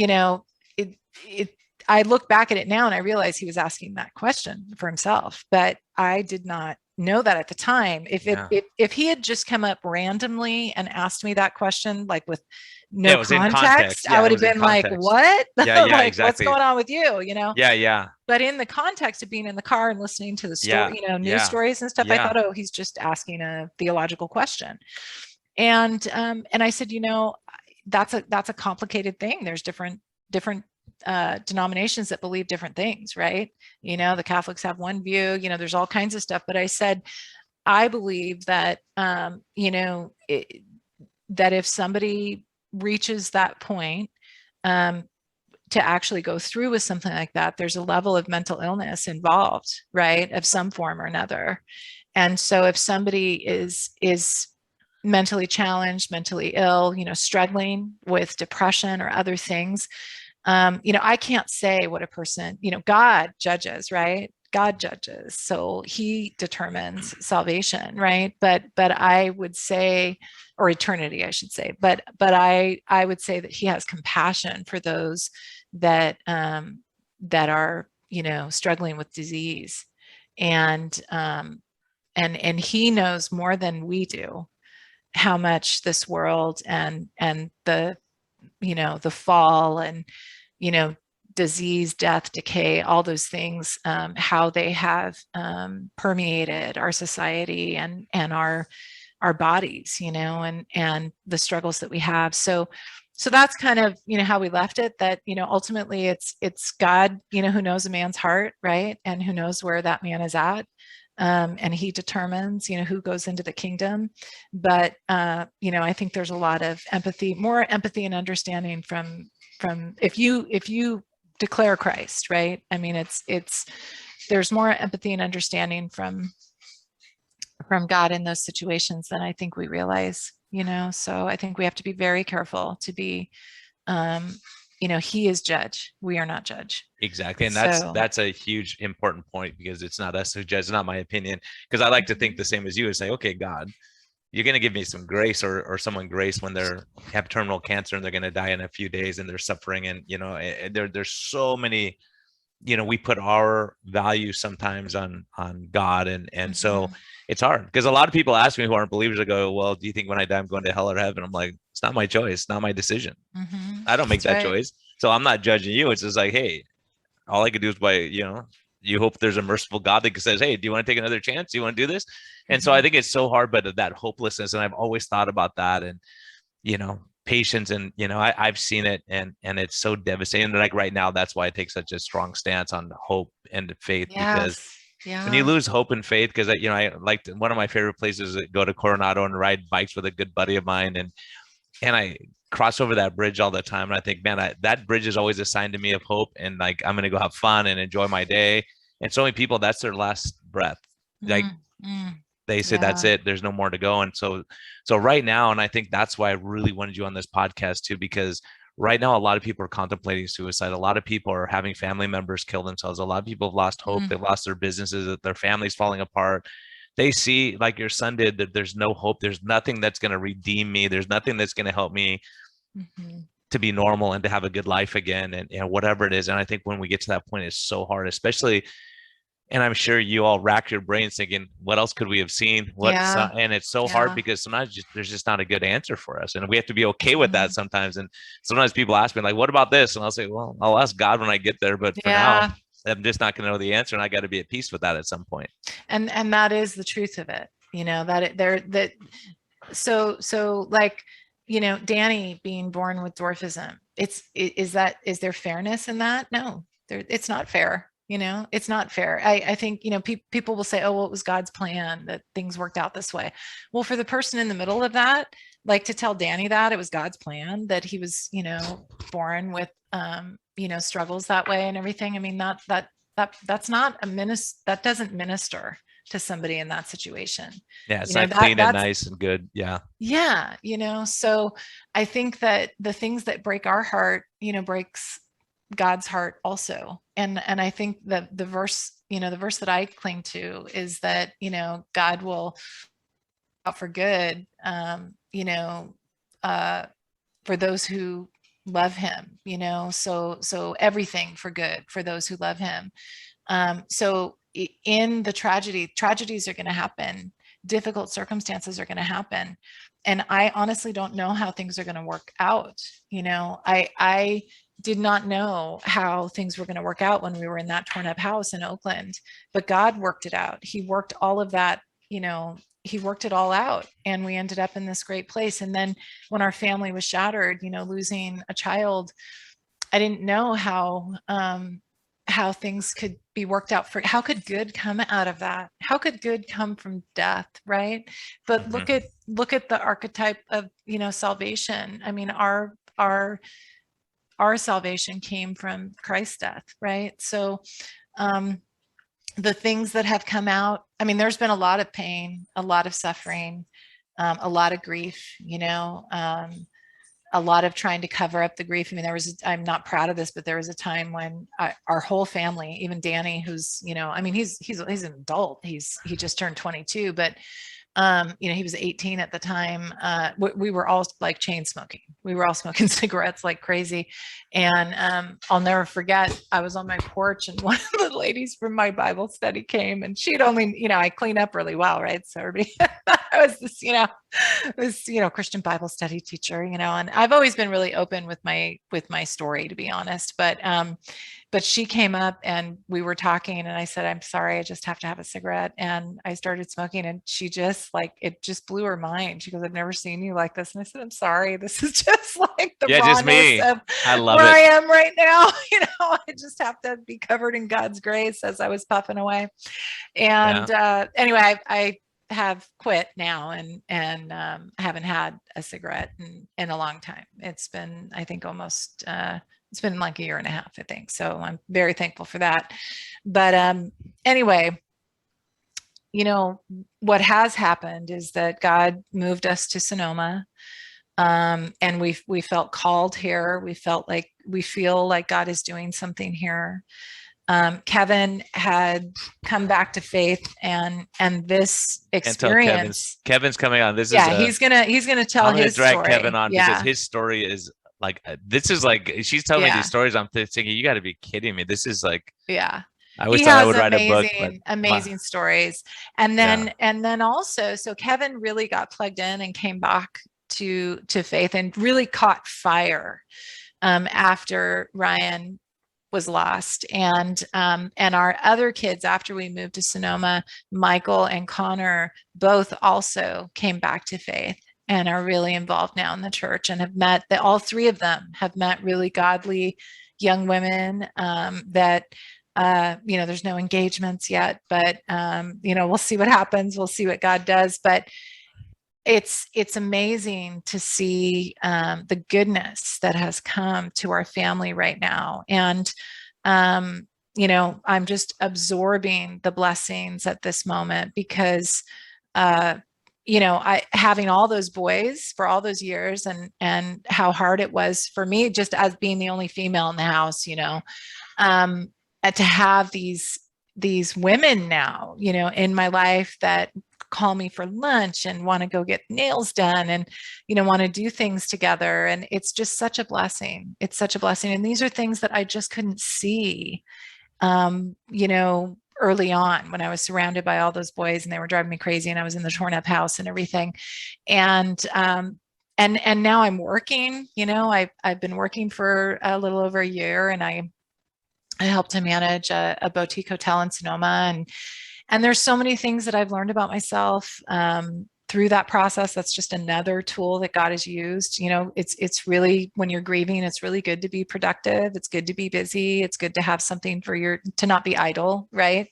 I look back at it now and I realize he was asking that question for himself, but I did not know that at the time. If he had just come up randomly and asked me that question, like with no context, I would have been like, what? Yeah, like, exactly. What's going on with you? Yeah. But in the context of being in the car and listening to the story, news stories and stuff, I thought, oh, he's just asking a theological question. And I said, that's a complicated thing. There's different denominations that believe different things, right? The Catholics have one view, there's all kinds of stuff. But I said, I believe that, that if somebody reaches that point, to actually go through with something like that, there's a level of mental illness involved, right? Of some form or another. And so if somebody is mentally challenged, mentally ill, struggling with depression or other things, I can't say what a person, God judges, right? God judges, so he determines salvation, right? But I would say, or eternity, I should say, but I would say that he has compassion for those that that are, you know, struggling with disease, and and he knows more than we do how much this world and the, you know, the fall and, you know, disease, death, decay, all those things, how they have permeated our society and our bodies, you know, and the struggles that we have. So that's kind of, you know, how we left it, that, you know, ultimately it's God, you know, who knows a man's heart, right? And who knows where that man is at. And he determines, you know, who goes into the kingdom. But, you know, I think there's a lot of empathy, more empathy and understanding from if you declare Christ, right? I mean, there's more empathy and understanding from God in those situations than I think we realize, you know. So I think we have to be very careful to be, you know, he is judge, we are not judge. Exactly. And So that's a huge important point, because it's not us who judge, it's not my opinion. Because I like to think the same as you and say, okay, God, you're going to give me some grace, or someone grace when they're have terminal cancer and they're going to die in a few days and they're suffering. And, you know, there's so many, you know, we put our value sometimes on God. And so it's hard, because a lot of people ask me who aren't believers, I go, well, do you think when I die, I'm going to hell or heaven? I'm like, it's not my choice, not my decision. I don't make that choice. So I'm not judging you. It's just like, hey, all I could do is by, you know, you hope there's a merciful God that says, hey, do you want to take another chance? Do you want to do this? And so I think it's so hard, but that hopelessness, and I've always thought about that, and, you know, patience, and, you know, I've seen it, and it's so devastating. Like right now, that's why I take such a strong stance on hope and faith, because when you lose hope and faith, because, you know, I like, one of my favorite places is to go to Coronado and ride bikes with a good buddy of mine, and I cross over that bridge all the time. And I think, man, that bridge is always a sign to me of hope. And like, I'm going to go have fun and enjoy my day. And so many people, that's their last breath. Like they say, that's it. There's no more to go. And so right now, and I think that's why I really wanted you on this podcast too, because right now, a lot of people are contemplating suicide. A lot of people are having family members kill themselves. A lot of people have lost hope. They've lost their businesses, their families falling apart. They see, like your son did, that there's no hope. There's nothing that's going to redeem me. There's nothing that's going to help me to be normal and to have a good life again, and, you know, whatever it is. And I think when we get to that point, it's so hard, especially, and I'm sure you all rack your brains thinking, what else could we have seen? And it's so hard, because sometimes there's just not a good answer for us. And we have to be okay with that sometimes. And sometimes people ask me like, what about this? And I'll say, well, I'll ask God when I get there. But for now, I'm just not going to know the answer, and I got to be at peace with that at some point. And that is the truth of it, you know, so like, you know, Danny being born with dwarfism, is there fairness in that? No, it's not fair. You know, it's not fair. I think, you know, people will say, oh, well, it was God's plan that things worked out this way. Well, for the person in the middle of that, like, to tell Danny that it was God's plan that he was, you know, born with, you know, struggles that way and everything. I mean, that's not that doesn't minister to somebody in that situation. Yeah, it's not clean and nice and good. Yeah. Yeah, you know, so I think that the things that break our heart, you know, breaks God's heart also. And I think that the verse that I cling to is that, you know, God will out for good, you know, for those who love him, you know, so everything for good for those who love him. So in the tragedies are going to happen. Difficult circumstances are going to happen. And I honestly don't know how things are going to work out. You know, I did not know how things were going to work out when we were in that torn up house in Oakland, but God worked it out. He worked all of that, you know, he worked it all out, and we ended up in this great place. And then when our family was shattered, you know, losing a child, I didn't know how things could be worked out for, how could good come out of that? How could good come from death, right? But look at the archetype of, you know, salvation. I mean, our salvation came from Christ's death, right? So the things that have come out, I mean, there's been a lot of pain, a lot of suffering, a lot of grief, you know, a lot of trying to cover up the grief. I mean, I'm not proud of this, but there was a time when our whole family, even Danny, who's, I mean, he's an adult. He just turned 22, but he was 18 at the time. We were all like chain smoking. We were all smoking cigarettes like crazy. And I'll never forget, I was on my porch and one of the ladies from my Bible study came, and she'd only, I clean up really well, right? So everybody, I was this, Christian Bible study teacher, and I've always been really open with my story, to be honest. But she came up and we were talking, and I said, I'm sorry, I just have to have a cigarette. And I started smoking, and she just it just blew her mind. She goes, I've never seen you like this. And I said, I'm sorry. This is just like the rawness of I love where it. I am right now. I just have to be covered in God's grace as I was puffing away. And anyway, I have quit now and haven't had a cigarette in a long time. It's been, I think, almost it's been like a year and a half, I think. So I'm very thankful for that. But anyway, what has happened is that God moved us to Sonoma, and we felt called here. We feel like God is doing something here. Kevin had come back to faith, and this experience. Kevin's coming on. He's gonna tell his story. I'm gonna drag Kevin on because his story is like, this is like, she's telling me these stories. I'm thinking, you got to be kidding me. This is like, I wish I would write a book. Amazing stories. And then also, so Kevin really got plugged in and came back to faith and really caught fire after Ryan was lost. And our other kids, after we moved to Sonoma, Michael and Connor, both also came back to faith and are really involved now in the church, and have met all three of them have met really godly young women that, there's no engagements yet, but, we'll see what happens. We'll see what God does. But it's amazing to see the goodness that has come to our family right now. And, I'm just absorbing the blessings at this moment because, having all those boys for all those years, and how hard it was for me, just as being the only female in the house, and to have these women now, in my life that call me for lunch and want to go get nails done and, want to do things together. And it's just such a blessing. It's such a blessing. And these are things that I just couldn't see, early on, when I was surrounded by all those boys and they were driving me crazy and I was in the torn up house and everything. And now I'm working, I've been working for a little over a year, and I helped to manage a boutique hotel in Sonoma. And there's so many things that I've learned about myself through that process. That's just another tool that God has used. It's really, when you're grieving, it's really good to be productive. It's good to be busy. It's good to have something to not be idle, right?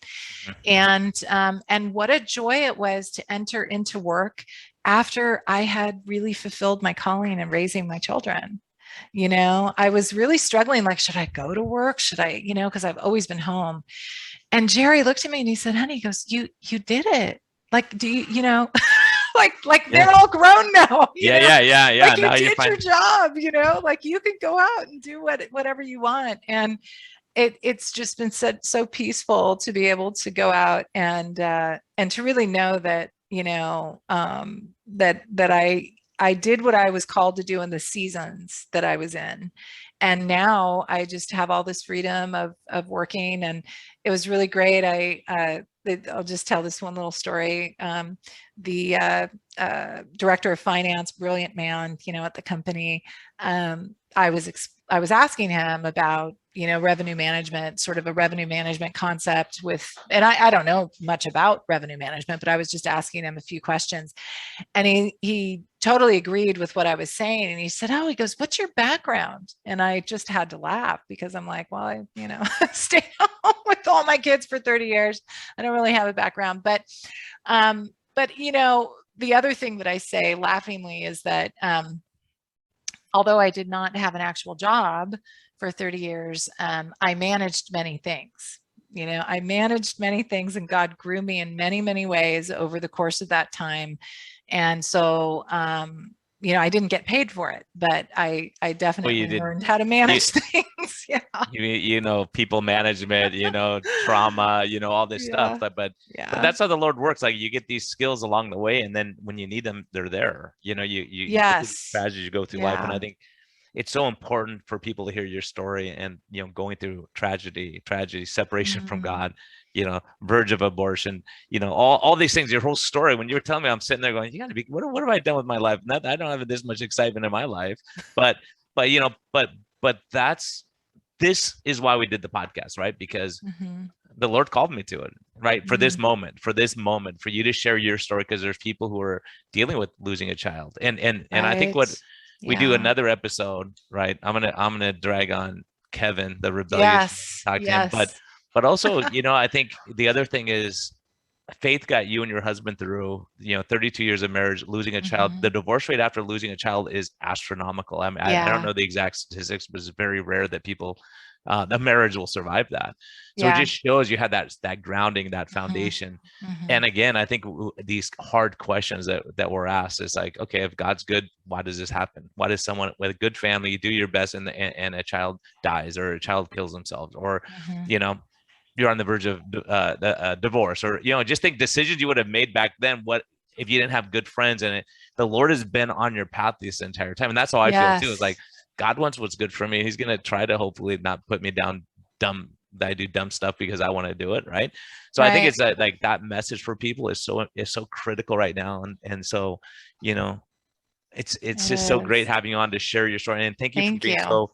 Mm-hmm. And what a joy it was to enter into work after I had really fulfilled my calling and raising my children. I was really struggling, like, should I go to work? Should I, because I've always been home. And Jerry looked at me and he said, honey, he goes, you did it. Like, do you, like they're all grown now. Yeah. Like, you did your job, like you could go out and do whatever you want. And it's just been so peaceful to be able to go out and to really know that, that I did what I was called to do in the seasons that I was in. And now I just have all this freedom of working, and it was really great. I'll just tell this one little story. The director of finance, brilliant man, at the company. I was asking him about, revenue management, sort of a revenue management concept and I don't know much about revenue management, but I was just asking him a few questions, and he totally agreed with what I was saying. And he said, he goes, what's your background? And I just had to laugh because I'm like, well, I, stayed home with all my kids for 30 years. I don't really have a background, but the other thing that I say laughingly is that, although I did not have an actual job for 30 years, I managed many things. I managed many things, and God grew me in many, many ways over the course of that time. And so, I didn't get paid for it, but I Well, you definitely did. learned how to You, manage things. Yeah. people management, trauma, all this stuff. Yeah. But Yeah. that's how the Lord works. Like you get these skills along the way, and then when you need them, they're there. You get these Yes. strategies you go through life, and I Yeah. think it's so important for people to hear your story and going through tragedy, separation from Mm. God, verge of abortion, all these things, your whole story. When you were telling me, I'm sitting there going, you got to be, what have I done with my life? Not that I don't have this much excitement in my life, but but you know but this is why we did the podcast, right? Because Mhm. the Lord called me to it, right? For this Mhm. moment, for you to share your story, because there's people who are dealing with losing a child. And I think what Right. we do Yeah. another episode, right? I'm gonna drag on Kevin, the rebellious one, Yes. talk to him. But Yes. also, I think the other thing is faith got you and your husband through 32 years of marriage, losing a child. The Mhm. divorce rate after losing a child is astronomical. I mean, I don't Yeah. know the exact statistics, but it's very rare that people the marriage will survive that. So it Yeah. just shows you had that grounding, that Mhm. foundation. And Mhm. again, I think these hard questions that were asked is like, okay, if God's good, why does this happen? Why does someone with a good family, you do your best, and a child dies, or a child kills themselves, or Mhm. you know you're on the verge of divorce, or just think decisions you would have made back then. What if you didn't have good friends? And the Lord has been on your path this entire time, and that's how I feel too. It's like Yes. God wants what's good for me. He's gonna try to hopefully not put me down dumb, that I do dumb stuff because I want to do it, right? So I think Right. it's like that message for people is so critical right now, and so you know it's It just so great is. having you on to share your story, and thank you for Thank being you. so,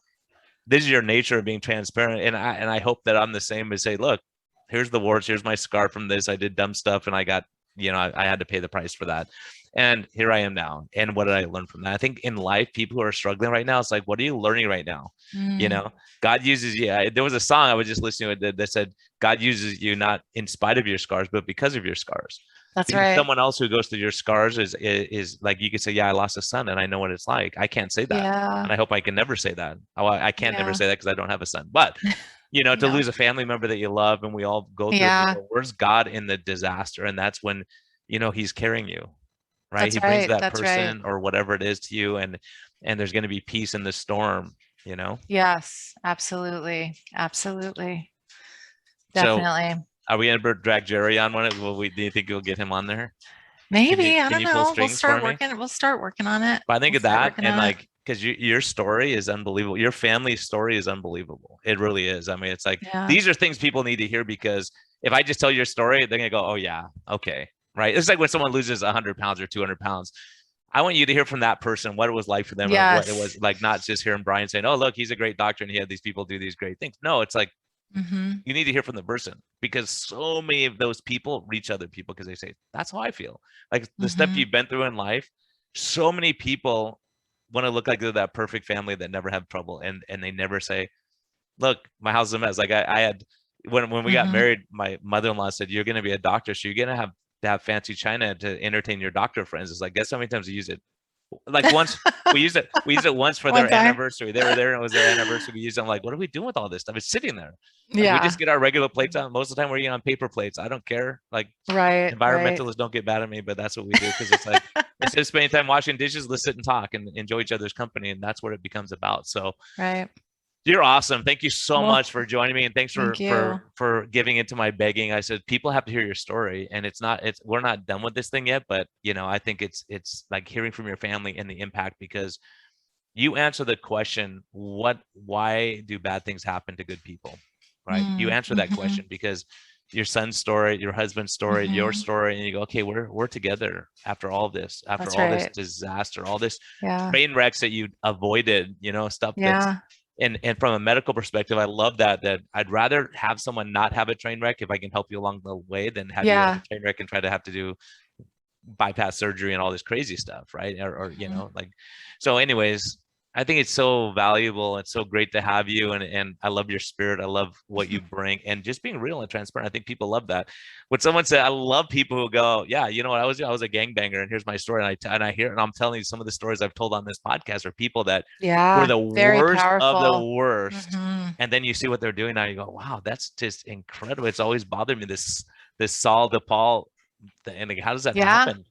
this is your nature of being transparent. And I hope that I'm the same, as say, look, here's the warts, here's my scar from this. I did dumb stuff, and I got, I had to pay the price for that. And here I am now. And what did I learn from that? I think in life, people who are struggling right now, it's like, what are you learning right now? You Mm. know, God uses you. There was a song I was just listening to that said, God uses you not in spite of your scars, but because of your scars. That's Because right. someone else who goes through your scars is like, you could say, yeah, I lost a son and I know what it's like. I can't say that. Yeah. And I hope I can never say that. I can't never Yeah. say that because I don't have a son. But to No. lose a family member that you love, and we all go through it. Yeah. Where's God in the disaster? And that's when He's carrying you, right? That's He brings right. that That's right. person or whatever it is to you, and there's going to be peace in the storm. You know. Yes. Absolutely. Absolutely. So, Definitely. are we gonna drag Jerry on one? Do you think you'll get him on there? Can you Maybe. I can don't you pull know. We'll strings for start me? working. We'll start working on it. But I think We'll of start that, working and on it. like, because your story is unbelievable. Your family story is unbelievable. It really is. I mean, it's like, Yeah. these are things people need to hear, because if I just tell your story, they're gonna go, "Oh yeah, okay, right." It's like when someone loses 100 pounds or 200 pounds. I want you to hear from that person what it was like for them, and what it was Yes. like, not just hearing Brian saying, "Oh, look, he's a great doctor and he had these people do these great things." No, it's like, Mm-hmm. you need to hear from the person, because so many of those people reach other people because they say, that's how I feel. Like the stuff Mm-hmm. you've been through in life, so many people want to look like they're that perfect family that never have trouble, and they never say, look, my house is a mess. Like I had, when we got Mm-hmm. married, my mother-in-law said, you're going to be a doctor, so you're going to have fancy china to entertain your doctor friends. It's like, guess how many times we use it? Like once, we used it once for One their time. anniversary. They were there and it was their anniversary. We used it. I'm like, what are we doing with all this stuff? It's sitting there. Like, we Yeah. just get our regular plates out. Most of the time we're eating on paper plates. I don't care. Like, Right. Right. environmentalists don't get mad at me, but that's what we do, because it's like, instead of spending time washing dishes, let's sit and talk and enjoy each other's company. And that's what it becomes about. So Right. you're awesome. Thank you so Well, much for joining me, and thanks thank for you. giving into my begging. I said, people have to hear your story, and we're not done with this thing yet, but I think it's like hearing from your family and the impact, because you answer the question, why do bad things happen to good people? Right? You answer that Mm-hmm. question because your son's story, your husband's story, your Mm-hmm. story, and you go, okay, we're together after all this, after That's all this right. disaster, all this Yeah. train wrecks that you avoided, stuff that's, Yeah. and from a medical perspective, I love that I'd rather have someone not have a train wreck if I can help you along the way, than have you have a Yeah. train wreck and try to have to do bypass surgery and all this crazy stuff, right? Or Mhm. like, so anyways, I think it's so valuable. It's so great to have you, and I love your spirit. I love what you bring, and just being real and transparent. I think people love that. When someone said, I love people who go, yeah, you know what, I was a gangbanger, and here's my story, and I hear, and I'm telling you some of the stories I've told on this podcast are people that were Yeah. the Very worst of the powerful. worst, Mm-hmm. and then you see what they're doing now. You go, wow, that's just incredible. It's always bothered me, this Saul to Paul, and like, how does that Yeah. happen?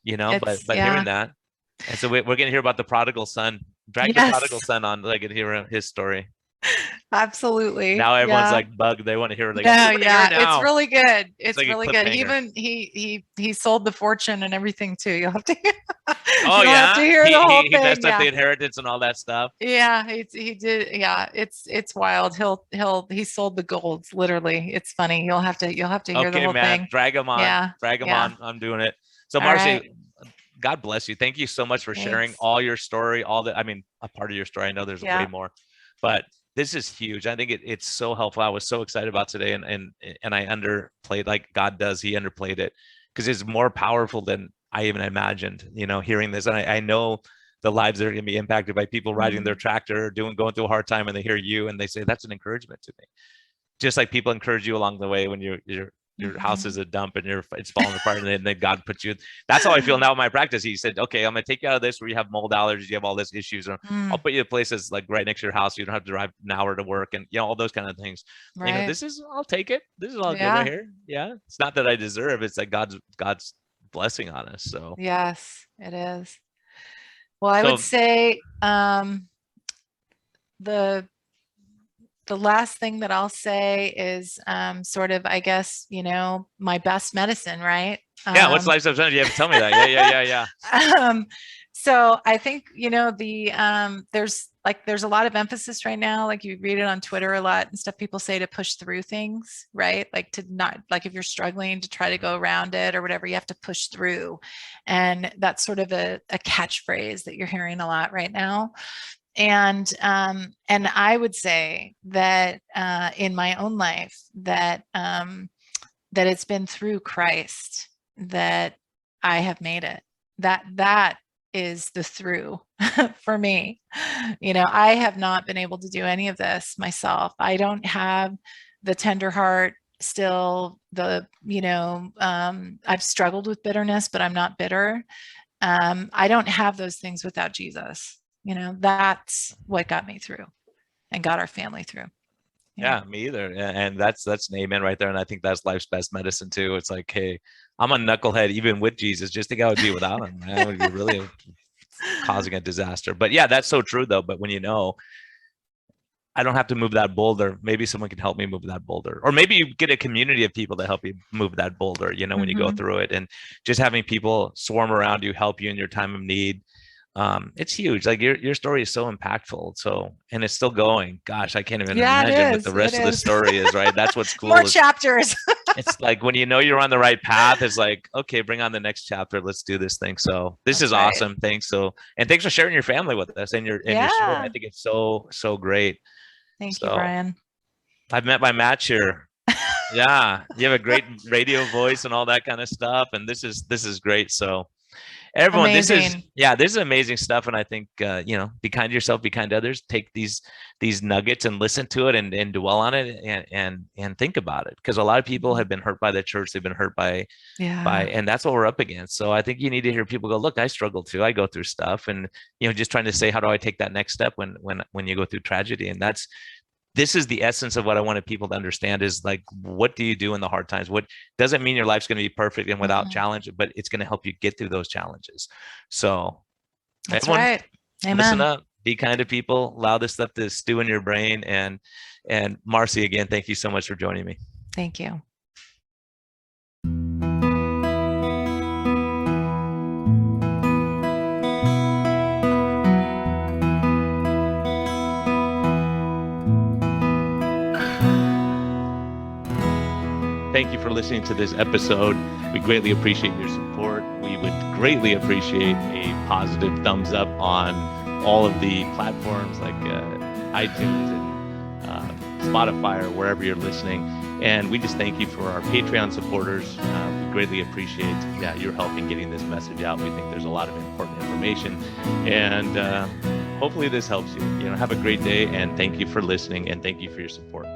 But It's hearing yeah. that, And so we're going to hear about the prodigal son. Drag the prodigal son on, like, and hear his story. Absolutely. Now everyone's like bugged. They want to hear it. Like, it's really good. It's like really good. Even he sold the fortune and everything too. You'll have to have to hear the whole thing. He messed up the inheritance and all that stuff. Yeah, he did. Yeah, it's wild. He sold the gold, literally. It's funny. You'll have to hear the whole thing. Drag him on. Yeah. Drag him on. I'm doing it. So Marcy, God bless you. Thank you so much for sharing all your story, a part of your story. I know there's way more, but this is huge. I think it's so helpful. I was so excited about today, and I underplayed, like God does. He underplayed it because it's more powerful than I even imagined, hearing this. And I know the lives that are going to be impacted by people riding their tractor, going through a hard time, and they hear you and they say, that's an encouragement to me. Just like people encourage you along the way when your house is a dump and it's falling apart, and then God puts you. That's how I feel now in my practice. He said, okay, I'm going to take you out of this where you have mold allergies, you have all these issues, or I'll put you in places like right next to your house. So you don't have to drive an hour to work, and all those kind of things. Right. I'll take it. This is all good right here. Yeah. It's not that I deserve. It's like God's blessing on us. So yes, it is. Well, I would say the last thing that I'll say is sort of, I guess, my best medicine, right? What's life substance? You have to tell me that. Yeah. So I think, there's a lot of emphasis right now, like you read it on Twitter a lot and stuff, people say to push through things, right? Like to not, like if you're struggling to try to go around it or whatever, you have to push through. And that's sort of a catchphrase that you're hearing a lot right now. And I would say that in my own life that it's been through Christ that I have made it. That is the through for me. I have not been able to do any of this myself. I don't have the tender heart still. I've struggled with bitterness, but I'm not bitter. I don't have those things without Jesus. That's what got me through and got our family through. Yeah, me either. And that's an amen right there. And I think that's life's best medicine too. It's like, hey, I'm a knucklehead even with Jesus. Just think I would be without him. I would be really causing a disaster. But yeah, that's so true though. But when I don't have to move that boulder, maybe someone can help me move that boulder. Or maybe you get a community of people to help you move that boulder, when you go through it. And just having people swarm around you, help you in your time of need. It's huge. Like your story is so impactful. And it's still going. Gosh, I can't even imagine what the rest of the story is, right? That's what's cool. More chapters. It's like when you're on the right path, it's like, okay, bring on the next chapter. Let's do this thing. So this is awesome. Thanks. And thanks for sharing your family with us and your story. I think it's so, so great. Thank you, Brian. I've met my match here. Yeah. You have a great radio voice and all that kind of stuff. And this is great. So everyone, this is amazing stuff. And I think, be kind to yourself, be kind to others, take these nuggets and listen to it and dwell on it and think about it. Because a lot of people have been hurt by the church. They've been hurt by, and that's what we're up against. So I think you need to hear people go, look, I struggle too. I go through stuff, and, just trying to say, how do I take that next step when you go through tragedy? And this is the essence of what I wanted people to understand is like, what do you do in the hard times? What doesn't mean your life's going to be perfect and without challenge, but it's going to help you get through those challenges. So that's right. Amen. Listen up, be kind to people, allow this stuff to stew in your brain. And Marcy, again, thank you so much for joining me. Thank you. Thank you for listening to this episode. We greatly appreciate your support. We would greatly appreciate a positive thumbs up on all of the platforms like iTunes and Spotify or wherever you're listening. And we just thank you for our Patreon supporters. We greatly appreciate your help in getting this message out. We think there's a lot of important information. And hopefully this helps you. Have a great day, and thank you for listening, and thank you for your support.